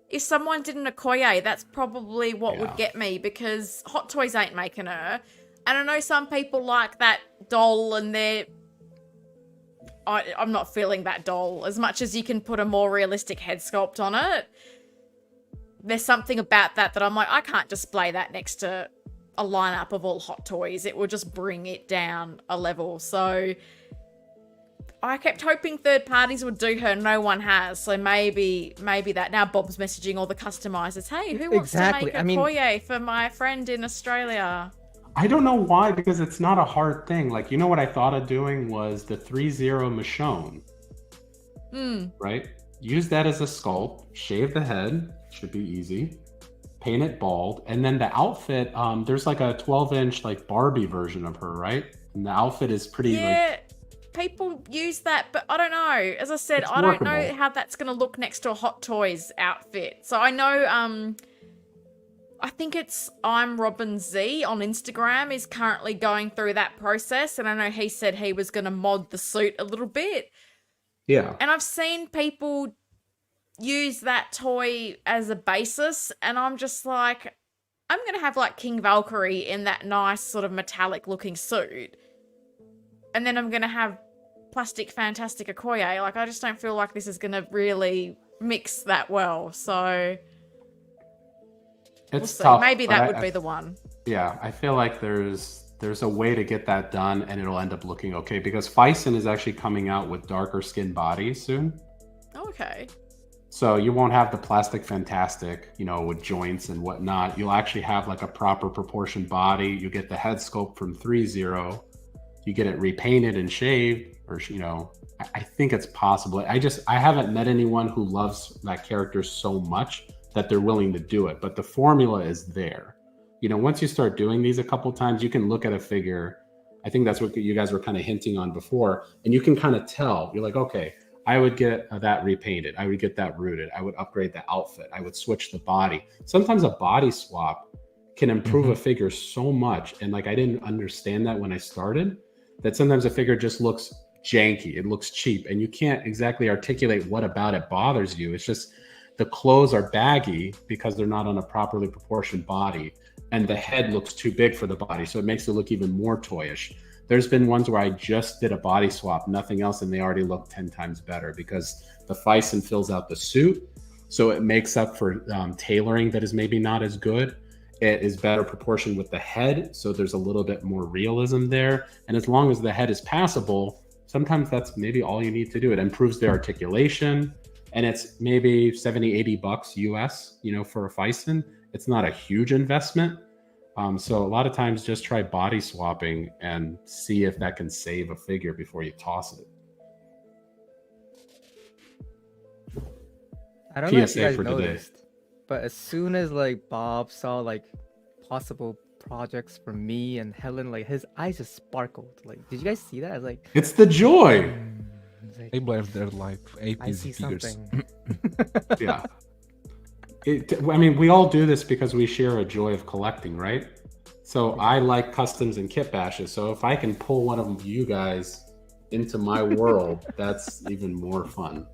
If someone did an Okoye, that's probably what would Yeah. get me, because Hot Toys ain't making her. And I know some people like that doll, and I'm not feeling that doll as much as you can put a more realistic head sculpt on it. There's something about that I'm like, I can't display that next to a lineup of all Hot Toys. It will just bring it down a level. So I kept hoping third parties would do her. No one has. So maybe that. Now Bob's messaging all the customizers. Hey, who wants Exactly. to make a Koye for my friend in Australia? I don't know why, because it's not a hard thing. Like, you know what I thought of doing was the 3-0 Michonne. Right? Use that as a sculpt, shave the head, should be easy. Paint it bald, and then the outfit, there's like a 12-inch like Barbie version of her, right? And the outfit is pretty Yeah, people use that, but I don't know. As I said, It's I don't know workable. how that's going to look next to a Hot Toys outfit. So I know, I think it's I'm Robin Z on Instagram is currently going through that process, and I know he said he was going to mod the suit a little bit. Yeah. And I've seen people use that toy as a basis, and I'm just like, I'm going to have like King Valkyrie in that nice sort of metallic looking suit. And then I'm going to have Plastic Fantastic Okoye. Like, I just don't feel like this is going to really mix that well. So we'll It's see. tough. Maybe but that would be the one. Yeah, I feel like there's a way to get that done, and it'll end up looking okay, because Fison is actually coming out with darker skin bodies soon. Okay. So you won't have the Plastic Fantastic, with joints and whatnot. You'll actually have like a proper proportioned body. You get the head sculpt from 3-0. You get it repainted and shaved, or I think it's possible. I haven't met anyone who loves that character so much that they're willing to do it, but the formula is there. Once you start doing these a couple times, you can look at a figure. I think that's what you guys were kind of hinting on before, and you can kind of tell. You're like, okay, I would get that repainted. I would get that rooted. I would upgrade the outfit. I would switch the body. Sometimes a body swap can improve a figure so much. And like, I didn't understand that when I started, that sometimes a figure just looks janky. It looks cheap, and you can't exactly articulate what about it bothers you. It's just the clothes are baggy because they're not on a properly proportioned body, and the head looks too big for the body. So it makes it look even more toyish. There's been ones where I just did a body swap, nothing else, and they already look 10 times better because the Fison fills out the suit. So it makes up for tailoring that is maybe not as good. It is better proportioned with the head, so there's a little bit more realism there. And as long as the head is passable, sometimes that's maybe all you need to do. It improves the articulation, and it's maybe $70-$80 US, for a Fison. It's not a huge investment. So a lot of times just try body swapping and see if that can save a figure before you toss it. I don't know if PSA you guys for today. noticed, but as soon as like Bob saw like possible projects for me and Helen, like his eyes just sparkled. Like, did you guys see that? I was like, It's the joy. I was like, They bless their life. I APs see figures. something. Yeah. We all do this because we share a joy of collecting, right? So I like customs and kit bashes. So if I can pull one of you guys into my world, that's even more fun.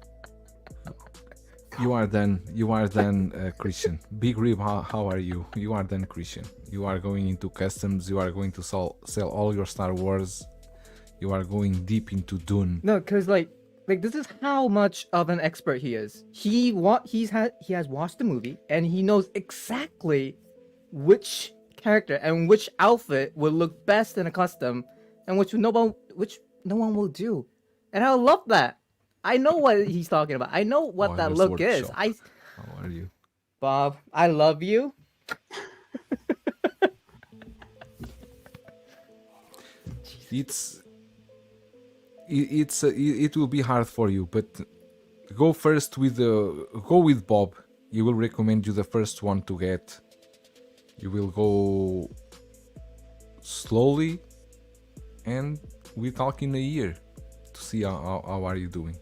You are then Christian. Big Rib, how are you? You are then Christian. You are going into customs. You are going to sell all your Star Wars. You are going deep into Dune. No, because like this is how much of an expert he is. He has watched the movie and he knows exactly which character and which outfit would look best in a custom, and which no one will do. And I love that. I know what he's talking about. I know what that your look sword is. shop. How are you? Bob, I love you. It will be hard for you, but go with Bob. He will recommend you the first one to get. You will go slowly and we talk in a year to see how are you doing.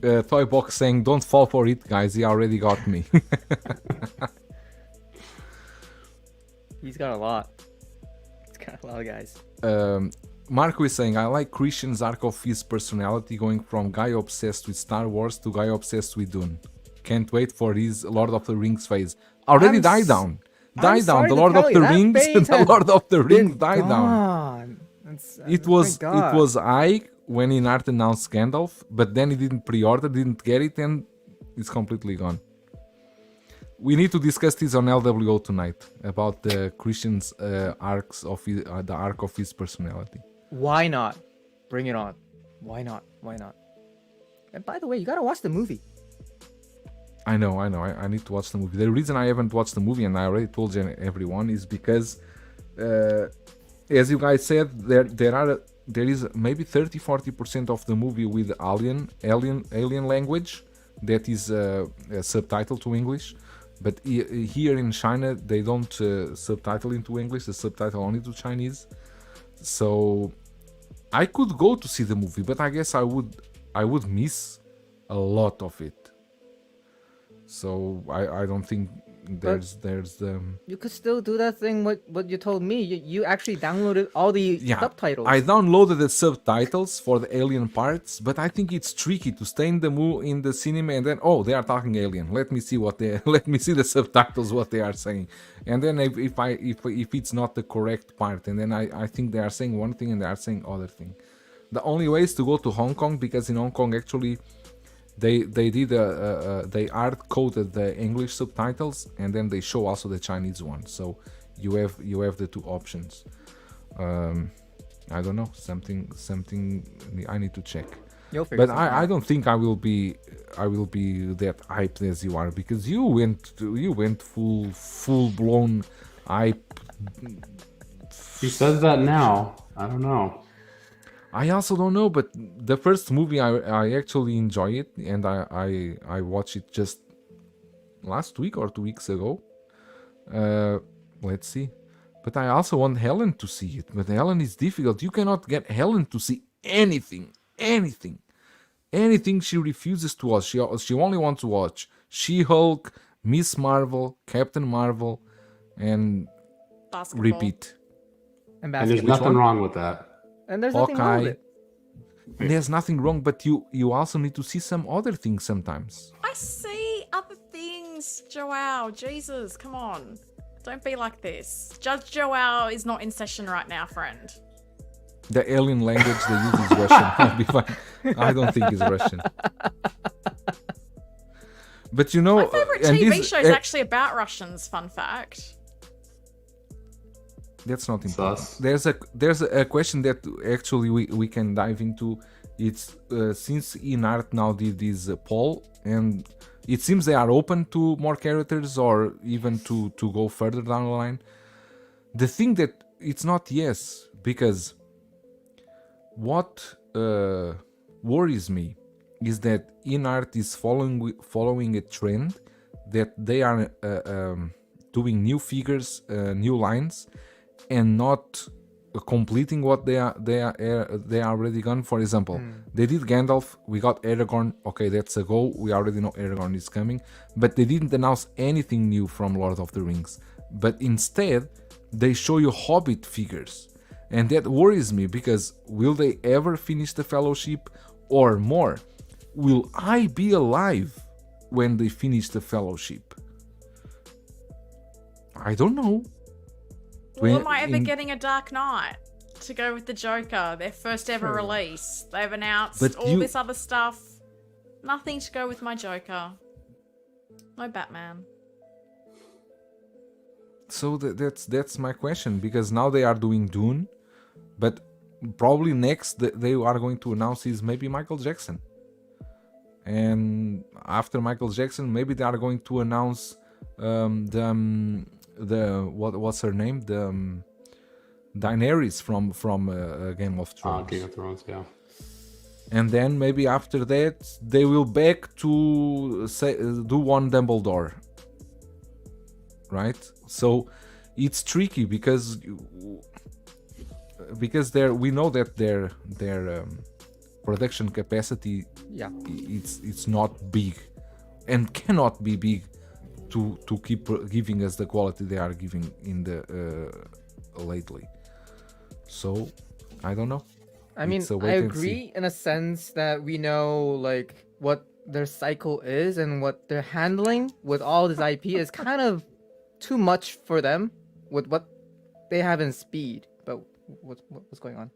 Toybox saying, "Don't fall for it, guys. He already got me." He's got a lot. He's got a lot of guys. Marco is saying, "I like Christian's arc of his personality, going from guy obsessed with Star Wars to guy obsessed with Dune. Can't wait for his Lord of the Rings phase. Already died down. Died down. sorry The to Lord tell of you, the that Rings. phase The has Lord of the Rings Been died down. gone. It was I when Inart announced Gandalf, but then he didn't pre-order, didn't get it, and it's completely gone. We need to discuss this on LWO tonight about the Christian's arcs of the arc of his personality. Why not? Bring it on. Why not? Why not? And by the way, you gotta watch the movie. I know. I need to watch the movie. The reason I haven't watched the movie, and I already told everyone, is because, as you guys said, there is maybe 30-40% of the movie with alien language that is a subtitle to English. But here in China, they don't subtitle into English. They subtitle only to Chinese. So I could go to see the movie, but I guess I would miss a lot of it. So I don't think there's You could still do that thing. What you told me. You actually downloaded all the subtitles. I downloaded the subtitles for the alien parts, but I think it's tricky to stay in the cinema and then they are talking alien. Let me see the subtitles what they are saying, and then if it's not the correct part, and then I think they are saying one thing and they are saying other thing. The only way is to go to Hong Kong, because in Hong Kong actually they hard coded the English subtitles and then they show also the Chinese one, so you have the two options. I don't know, something I need to check. But I don't think I will be that hyped as you are, because you went full blown hype. He says that now. I don't know. I also don't know, but the first movie I actually enjoy it, and I watched it just last week or 2 weeks ago. Let's see. But I also want Helen to see it. But Helen is difficult. You cannot get Helen to see anything. She refuses to watch. She only wants to watch She-Hulk, Miss Marvel, Captain Marvel, and Basketball. repeat. And there's nothing wrong with that. And there's nothing wrong with it. There's nothing wrong, but you also need to see some other things sometimes. I see other things, Joao. Jesus, come on. Don't be like this. Judge Joao is not in session right now, friend. The alien language they use is Russian. I'll be fine. I don't think it's Russian. But you know, My favorite TV show is actually about Russians, fun fact. That's not important. Sus. There's a question that actually we can dive into. It's since Inart now did this poll, and it seems they are open to more characters or even to go further down the line. The thing that it's not yes, because what worries me is that Inart is following a trend that they are doing new figures, new lines, and not completing what they are already gone. For example, they did Gandalf, we got Aragorn, okay, that's a go, we already know Aragorn is coming, but they didn't announce anything new from Lord of the Rings. But instead they show you Hobbit figures, and that worries me, because will they ever finish the Fellowship, or more, will I be alive when they finish the Fellowship? I don't know. Well, am I ever getting a Dark Knight to go with the Joker, their first ever release? They've announced this other stuff. Nothing to go with my Joker. No Batman. So that's my question, because now they are doing Dune, but probably next they are going to announce is maybe Michael Jackson. And after Michael Jackson, maybe they are going to announce what's her name, the Daenerys from Game of Thrones. Game of Thrones, yeah. And then maybe after that they will back to do one Dumbledore, right? So it's tricky because we know that their production capacity Yeah. it's not big and cannot be big to keep giving us the quality they are giving in the lately. So I don't know. I mean, It's a I wait and see. agree in a sense that we know like what their cycle is and what they're handling with all this IP is kind of too much for them with what they have in speed. But what's going on?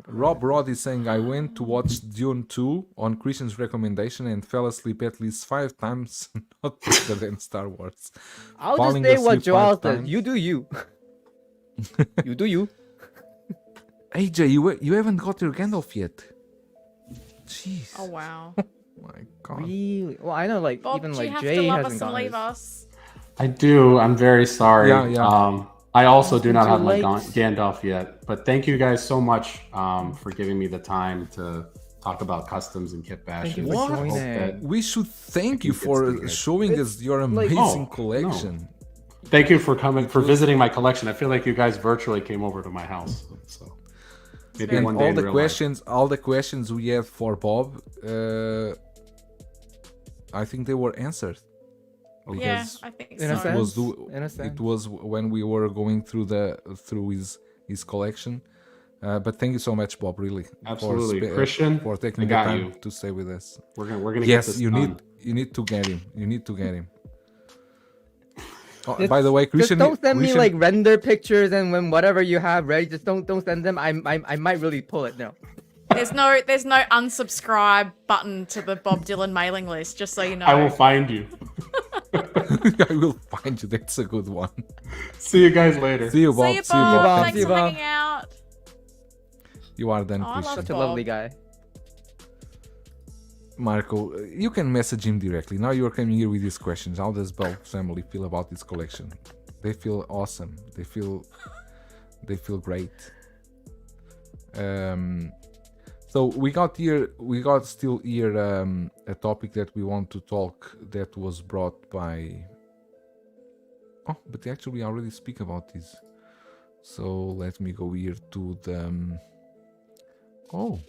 Rob Rod is saying, I went to watch Dune 2 on Christian's recommendation and fell asleep at least 5 times, not better than Star Wars. I'll Falling just say what asleep Joel 5 says. times. You do you. You do you. AJ, you haven't got your Gandalf yet. Jeez. Oh wow. My God. Really? Well, I know like Bob, even do you like have Jay to love hasn't us and gotten leave his. us? I do. I'm very sorry. Yeah. I also It's do been not too have my late. Gandalf yet. But thank you guys so much for giving me the time to talk about customs and kit Thank you bashes. for What? I hope joining. that- We should thank you It's for good. showing It's us your like- amazing Oh, collection. Thank you for coming, for visiting my collection. I feel like you guys virtually came over to my house. So maybe And one day all in the real all the questions we had for Bob, I think they were answered. Yeah, Because I think In a so. sense. it was it was when we were going through his collection. But thank you so much, Bob. Really, Absolutely. Christian, for taking I the got time you. to stay with us. We're gonna get Yes, this you done. need to get him. You need to get him. Oh, Just- by the way, Christian, just don't send me Christian- like render pictures and when whatever you have ready, just don't send them. I might really pull it. No. There's no unsubscribe button to the Bob Dylan mailing list, just so you know. I will find you. I will find you. That's a good one. See you guys later. See you, Bob. See you, Bob. Bob. Thanks See you, for Bob. hanging out. You are done, Oh, I love Christian. Such a Bob. lovely guy. Marco, you can message him directly. Now you're coming here with these questions. How does Bell family feel about this collection? They feel awesome. They feel great. So we got still here a topic that we want to talk that was brought by. Oh, but actually we already speak about this. So let me go here to the. Oh,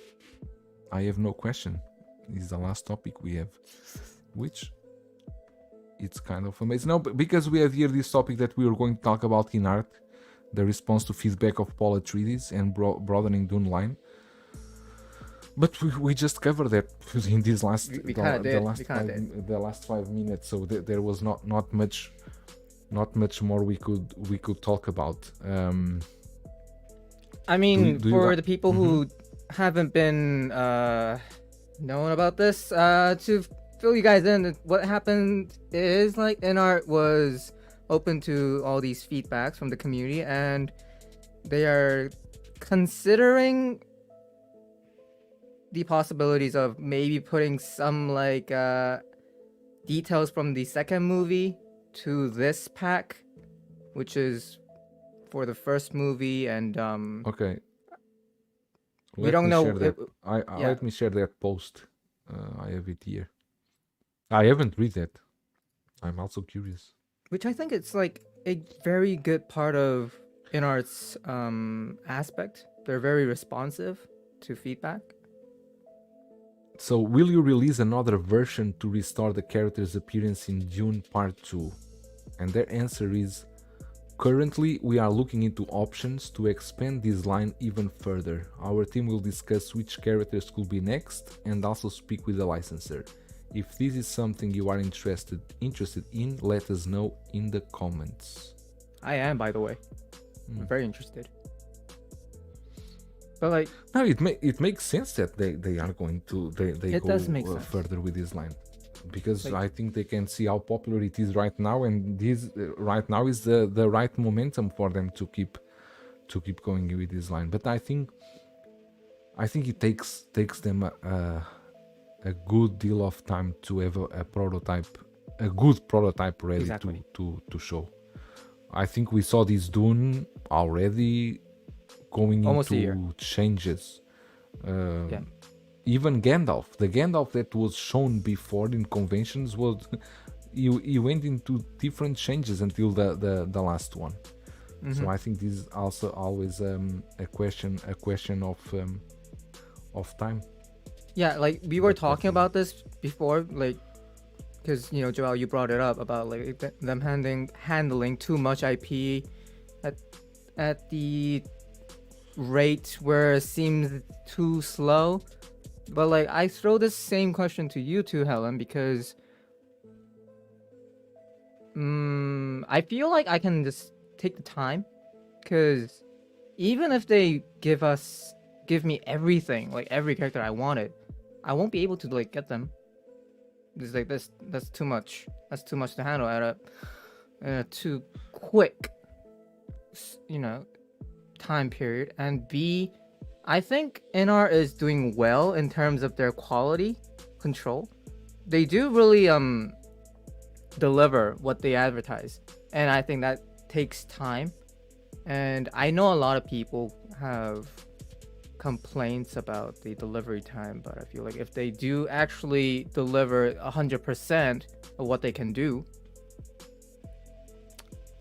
I have no question. This is the last topic we have, which it's kind of amazing. No, but because we have here this topic that we were going to talk about Inart, the response to feedback of Paul Atreides and broadening Dune line. But we just covered that in this last We kinda did. We kinda the last 5 minutes. So there was not much more we could talk about. I mean, do you for got- the people who haven't been known about this, to fill you guys in, what happened is like Inart was open to all these feedbacks from the community, and they are considering the possibilities of maybe putting some like details from the second movie to this pack, which is for the first movie, and Okay. we Let don't me know. share that. Yeah. Let me share that post. I have it here. I haven't read that. I'm also curious. Which I think it's like a very good part of Inart's aspect. They're very responsive to feedback. So, will you release another version to restore the character's appearance in Dune Part 2? And their answer is, currently we are looking into options to expand this line even further. Our team will discuss which characters could be next and also speak with the licensor. If this is something you are interested in, let us know in the comments. I am, by the way. I'm very interested. But like, No, it makes sense that they are going to they It go does make sense. further with this line, because Like- I think they can see how popular it is right now, and this right now is the right momentum for them to keep going with this line. But I think it takes them a good deal of time to have a good prototype ready Exactly. to show. I think we saw this Dune already going Almost a year. into changes. Yeah. Even the Gandalf that was shown before in conventions you went into different changes until the last one. So I think this is also always a question of time. Yeah, like we were But talking definitely. about this before, like, because Joel, you brought it up about like them handling too much IP at the rate where it seems too slow. But like, I throw this same question to you too, Helen, because I feel like I can just take the time, because even if they give me everything, like every character I wanted, I won't be able to like get them. It's like that's too much. That's too much to handle at a too quick, time period. And B, I think Inart is doing well in terms of their quality control. They do really deliver what they advertise, and I think that takes time. And I know a lot of people have complaints about the delivery time, but I feel like if they do actually deliver 100% of what they can do,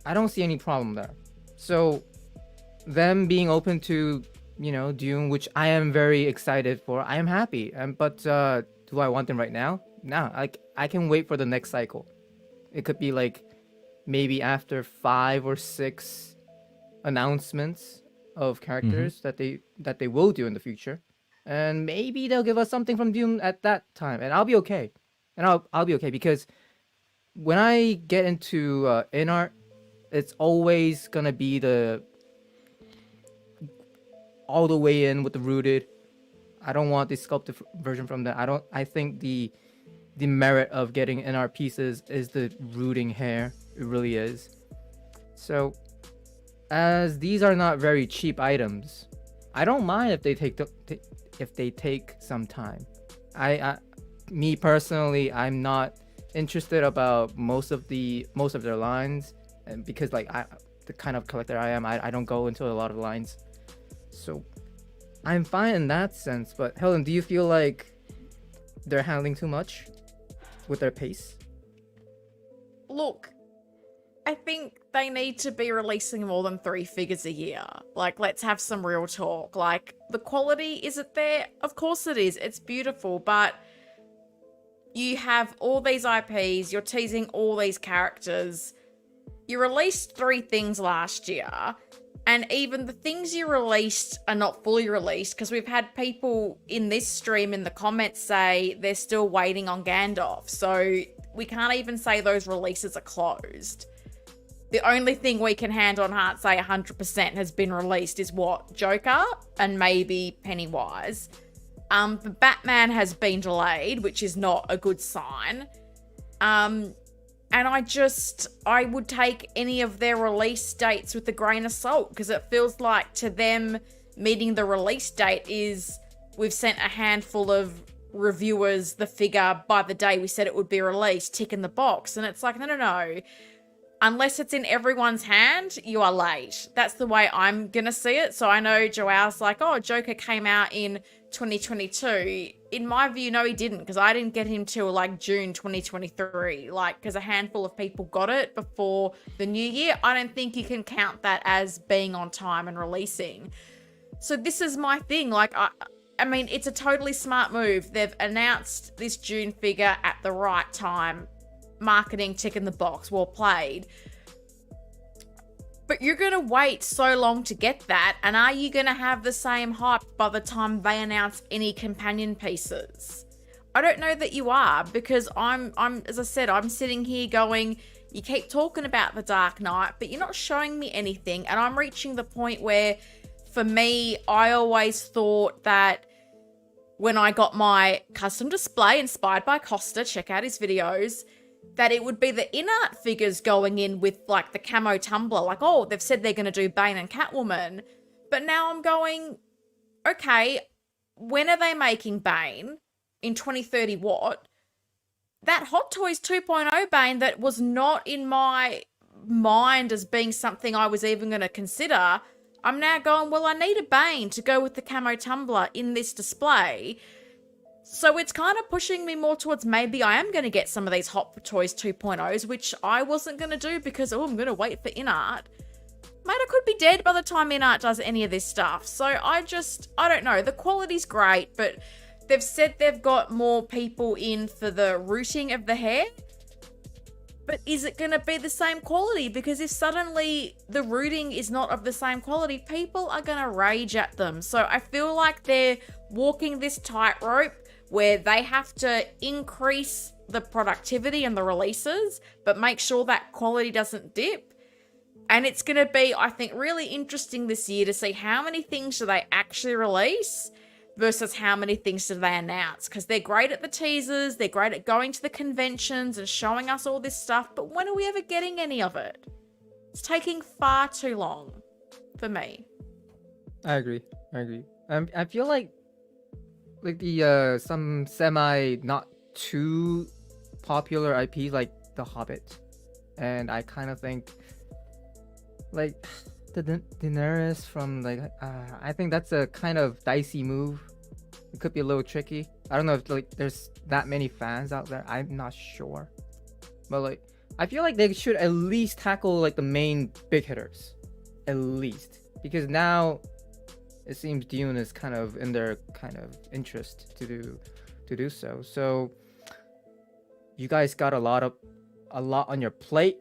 I don't see any problem there. So them being open to Dune, which I am very excited for, I am happy. But do I want them right now? No, like I can wait for the next cycle. It could be like maybe after 5 or 6 announcements of characters that they will do in the future, and maybe they'll give us something from Dune at that time, and I'll be okay. And I'll be okay, because when I get into Inart, it's always gonna be the all the way in with the rooted. I don't want the sculpted version from that. I think the merit of getting Inart pieces is the rooting hair. It really is. So, as these are not very cheap items, I don't mind if they take some time. Me personally, I'm not interested about most of their lines, and because like the kind of collector I am, I don't go into a lot of lines, so I'm fine in that sense. But Helen, do you feel like they're handling too much with their pace? Look, I think they need to be releasing more than 3 figures a year. Like, let's have some real talk. Like, the quality, is it there? Of course it is. It's beautiful, but you have all these IPs, you're teasing all these characters. You released 3 things last year, and even the things you released are not fully released, because we've had people in this stream in the comments say they're still waiting on Gandalf. So we can't even say those releases are closed. The only thing we can hand on heart say 100% has been released is what? Joker and maybe Pennywise. The Batman has been delayed, which is not a good sign. And I would take any of their release dates with a grain of salt, because it feels like to them meeting the release date is we've sent a handful of reviewers the figure by the day we said it would be released, tick in the box. And it's like, no. Unless it's in everyone's hand, you are late. That's the way I'm going to see it. So I know Joel's like, oh, Joker came out in 2022. In my view, no, he didn't, because I didn't get him till like June 2023. Like, because a handful of people got it before the new year. I don't think you can count that as being on time and releasing. So this is my thing. Like, I mean, it's a totally smart move. They've announced this June figure at the right time. Marketing tick in the box, well played. But you're going to wait so long to get that, and are you going to have the same hype by the time they announce any companion pieces? I don't know that you are, because I'm as I said, I'm sitting here going, you keep talking about the Dark Knight, but you're not showing me anything. And I'm reaching the point where, for me, I always thought that when I got my custom display inspired by Costa, check out his videos, that it would be the Inart figures going in with like the camo tumbler. Like, oh, they've said they're going to do Bane and Catwoman. But now I'm going, okay, when are they making Bane? In 2030 what? That Hot Toys 2.0 Bane that was not in my mind as being something I was even going to consider, I'm now going, well, I need a Bane to go with the camo tumbler in this display. So it's kind of pushing me more towards maybe I am going to get some of these Hot Toys 2.0s, which I wasn't going to do because, I'm going to wait for Inart. Mate, I could be dead by the time Inart does any of this stuff. So I don't know. The quality's great, but they've said they've got more people in for the rooting of the hair. But is it going to be the same quality? Because if suddenly the rooting is not of the same quality, people are going to rage at them. So I feel like they're walking this tightrope where they have to increase the productivity and the releases, but make sure that quality doesn't dip. And it's going to be, I think, really interesting this year to see how many things do they actually release versus how many things do they announce. Because they're great at the teasers, they're great at going to the conventions and showing us all this stuff, but when are we ever getting any of it? It's taking far too long for me. I agree. I feel like the some semi not too popular IP like The Hobbit, and I kind of think like the Daenerys from I think that's a kind of dicey move. It could be a little tricky. I don't know if there's that many fans out there. I'm not sure, but I feel like they should at least tackle the main big hitters, at least, because now it seems Dune is kind of in their kind of interest to do so. So you guys got a lot on your plate.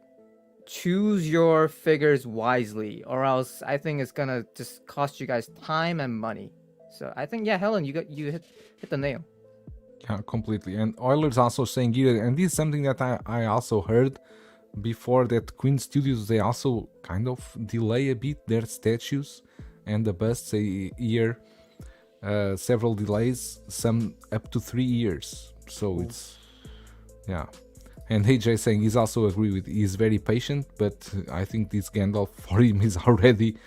Choose your figures wisely, or else I think it's gonna just cost you guys time and money. So I think, yeah, Helen, you hit the nail. Yeah, completely. And Euler's also saying here, and this is something that I also heard before, that Queen Studios, they also kind of delay a bit their statues and the busts a year, several delays, some up to 3 years. So it's, yeah. And AJ saying he's also agree with, he's very patient, but I think this Gandalf for him is already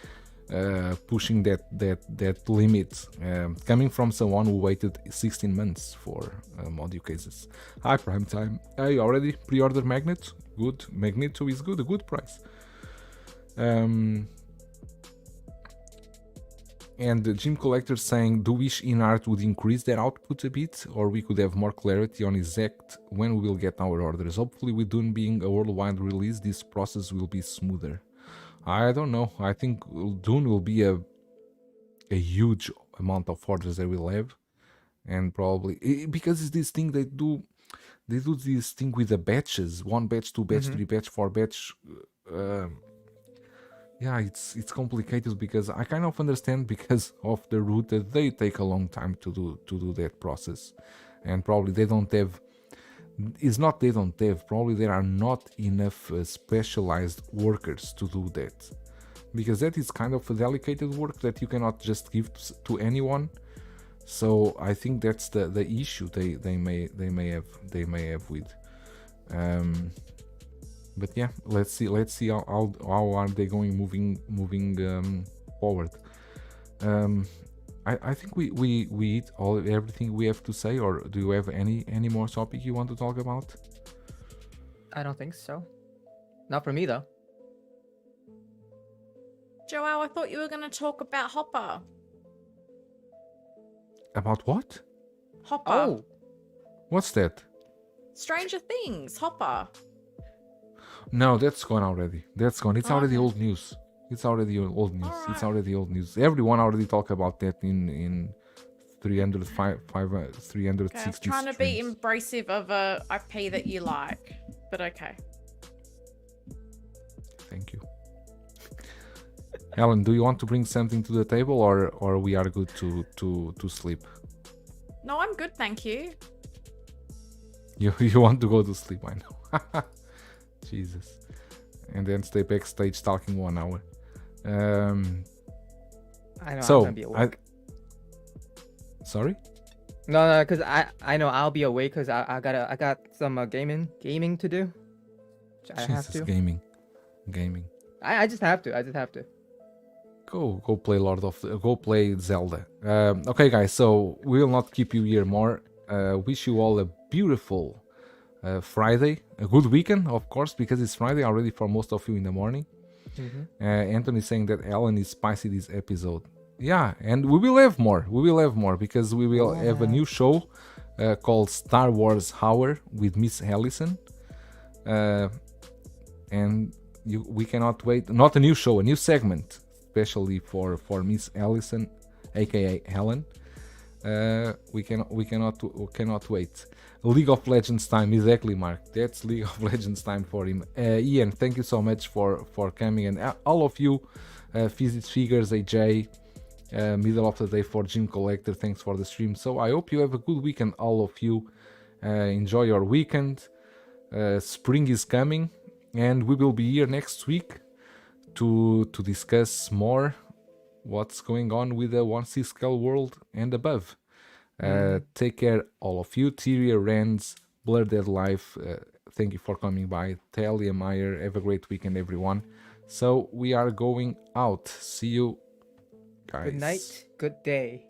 pushing that limit, coming from someone who waited 16 months for audio cases. Hi, Prime Time. I already pre-ordered Magneto. Good. Magneto is good, a good price. And the Jim Collector saying, do wish Inart would increase their output a bit, or we could have more clarity on exact when we will get our orders. Hopefully with Dune being a worldwide release, this process will be smoother. I don't know. I think Dune will be a huge amount of orders they will have. And probably, because it's this thing they do this thing with the batches. 1 batch, 2 batch, 3 batch, 4 batch. Yeah, it's complicated, because I kind of understand because of the route that they take a long time to do that process, and probably they don't have. It's not they don't have. Probably there are not enough specialized workers to do that, because that is kind of a delicate work that you cannot just give to anyone. So I think that's the issue they may have with. But yeah, let's see how are they going moving forward. I think we eat everything we have to say, or do you have any more topic you want to talk about? I don't think so. Not for me though. Joel, I thought you were going to talk about Hopper. About what? Hopper. Oh, What's that? Stranger Things, Hopper. No, that's gone already. That's gone. It's already Okay. old news. It's already old news. Alright. It's already old news. Everyone already talked about that in 360 Okay, I was trying to be streams. embracive of a IP that you like, but okay. Thank you. Helen, do you want to bring something to the table, or we are good to sleep? No, I'm good, thank you. You want to go to sleep, I know. Jesus. And then stay backstage talking 1 hour. I know So, I'm gonna be awake. Sorry? No, because I know I'll be awake because I got some gaming to do. Which I have Jesus, to. gaming. I just have to. Go play Zelda. Okay, guys. So we will not keep you here more. Wish you all a beautiful Friday, a good weekend, of course, because it's Friday already for most of you in the morning. Anthony saying that Ellen is spicy this episode. Yeah, and we will have more. Because we will have a new show called Star Wars Hour with Miss Allison. And we cannot wait. Not a new show, a new segment, especially for Miss Allison, aka Helen. We cannot wait. League of Legends time, exactly, Mark. That's League of Legends time for him. Ian, thank you so much for coming, and all of you, Physics Figures, AJ, middle of the day for Gym Collector. Thanks for the stream. So I hope you have a good weekend, all of you. Enjoy your weekend. Spring is coming, and we will be here next week to discuss more what's going on with the 1/6 scale world and above. Take care, all of you. Tyria, Rands, Blur Dead Life, thank you for coming by. Talia Meyer, have a great weekend, everyone. So we are going out. See you, guys. Good night. Good day.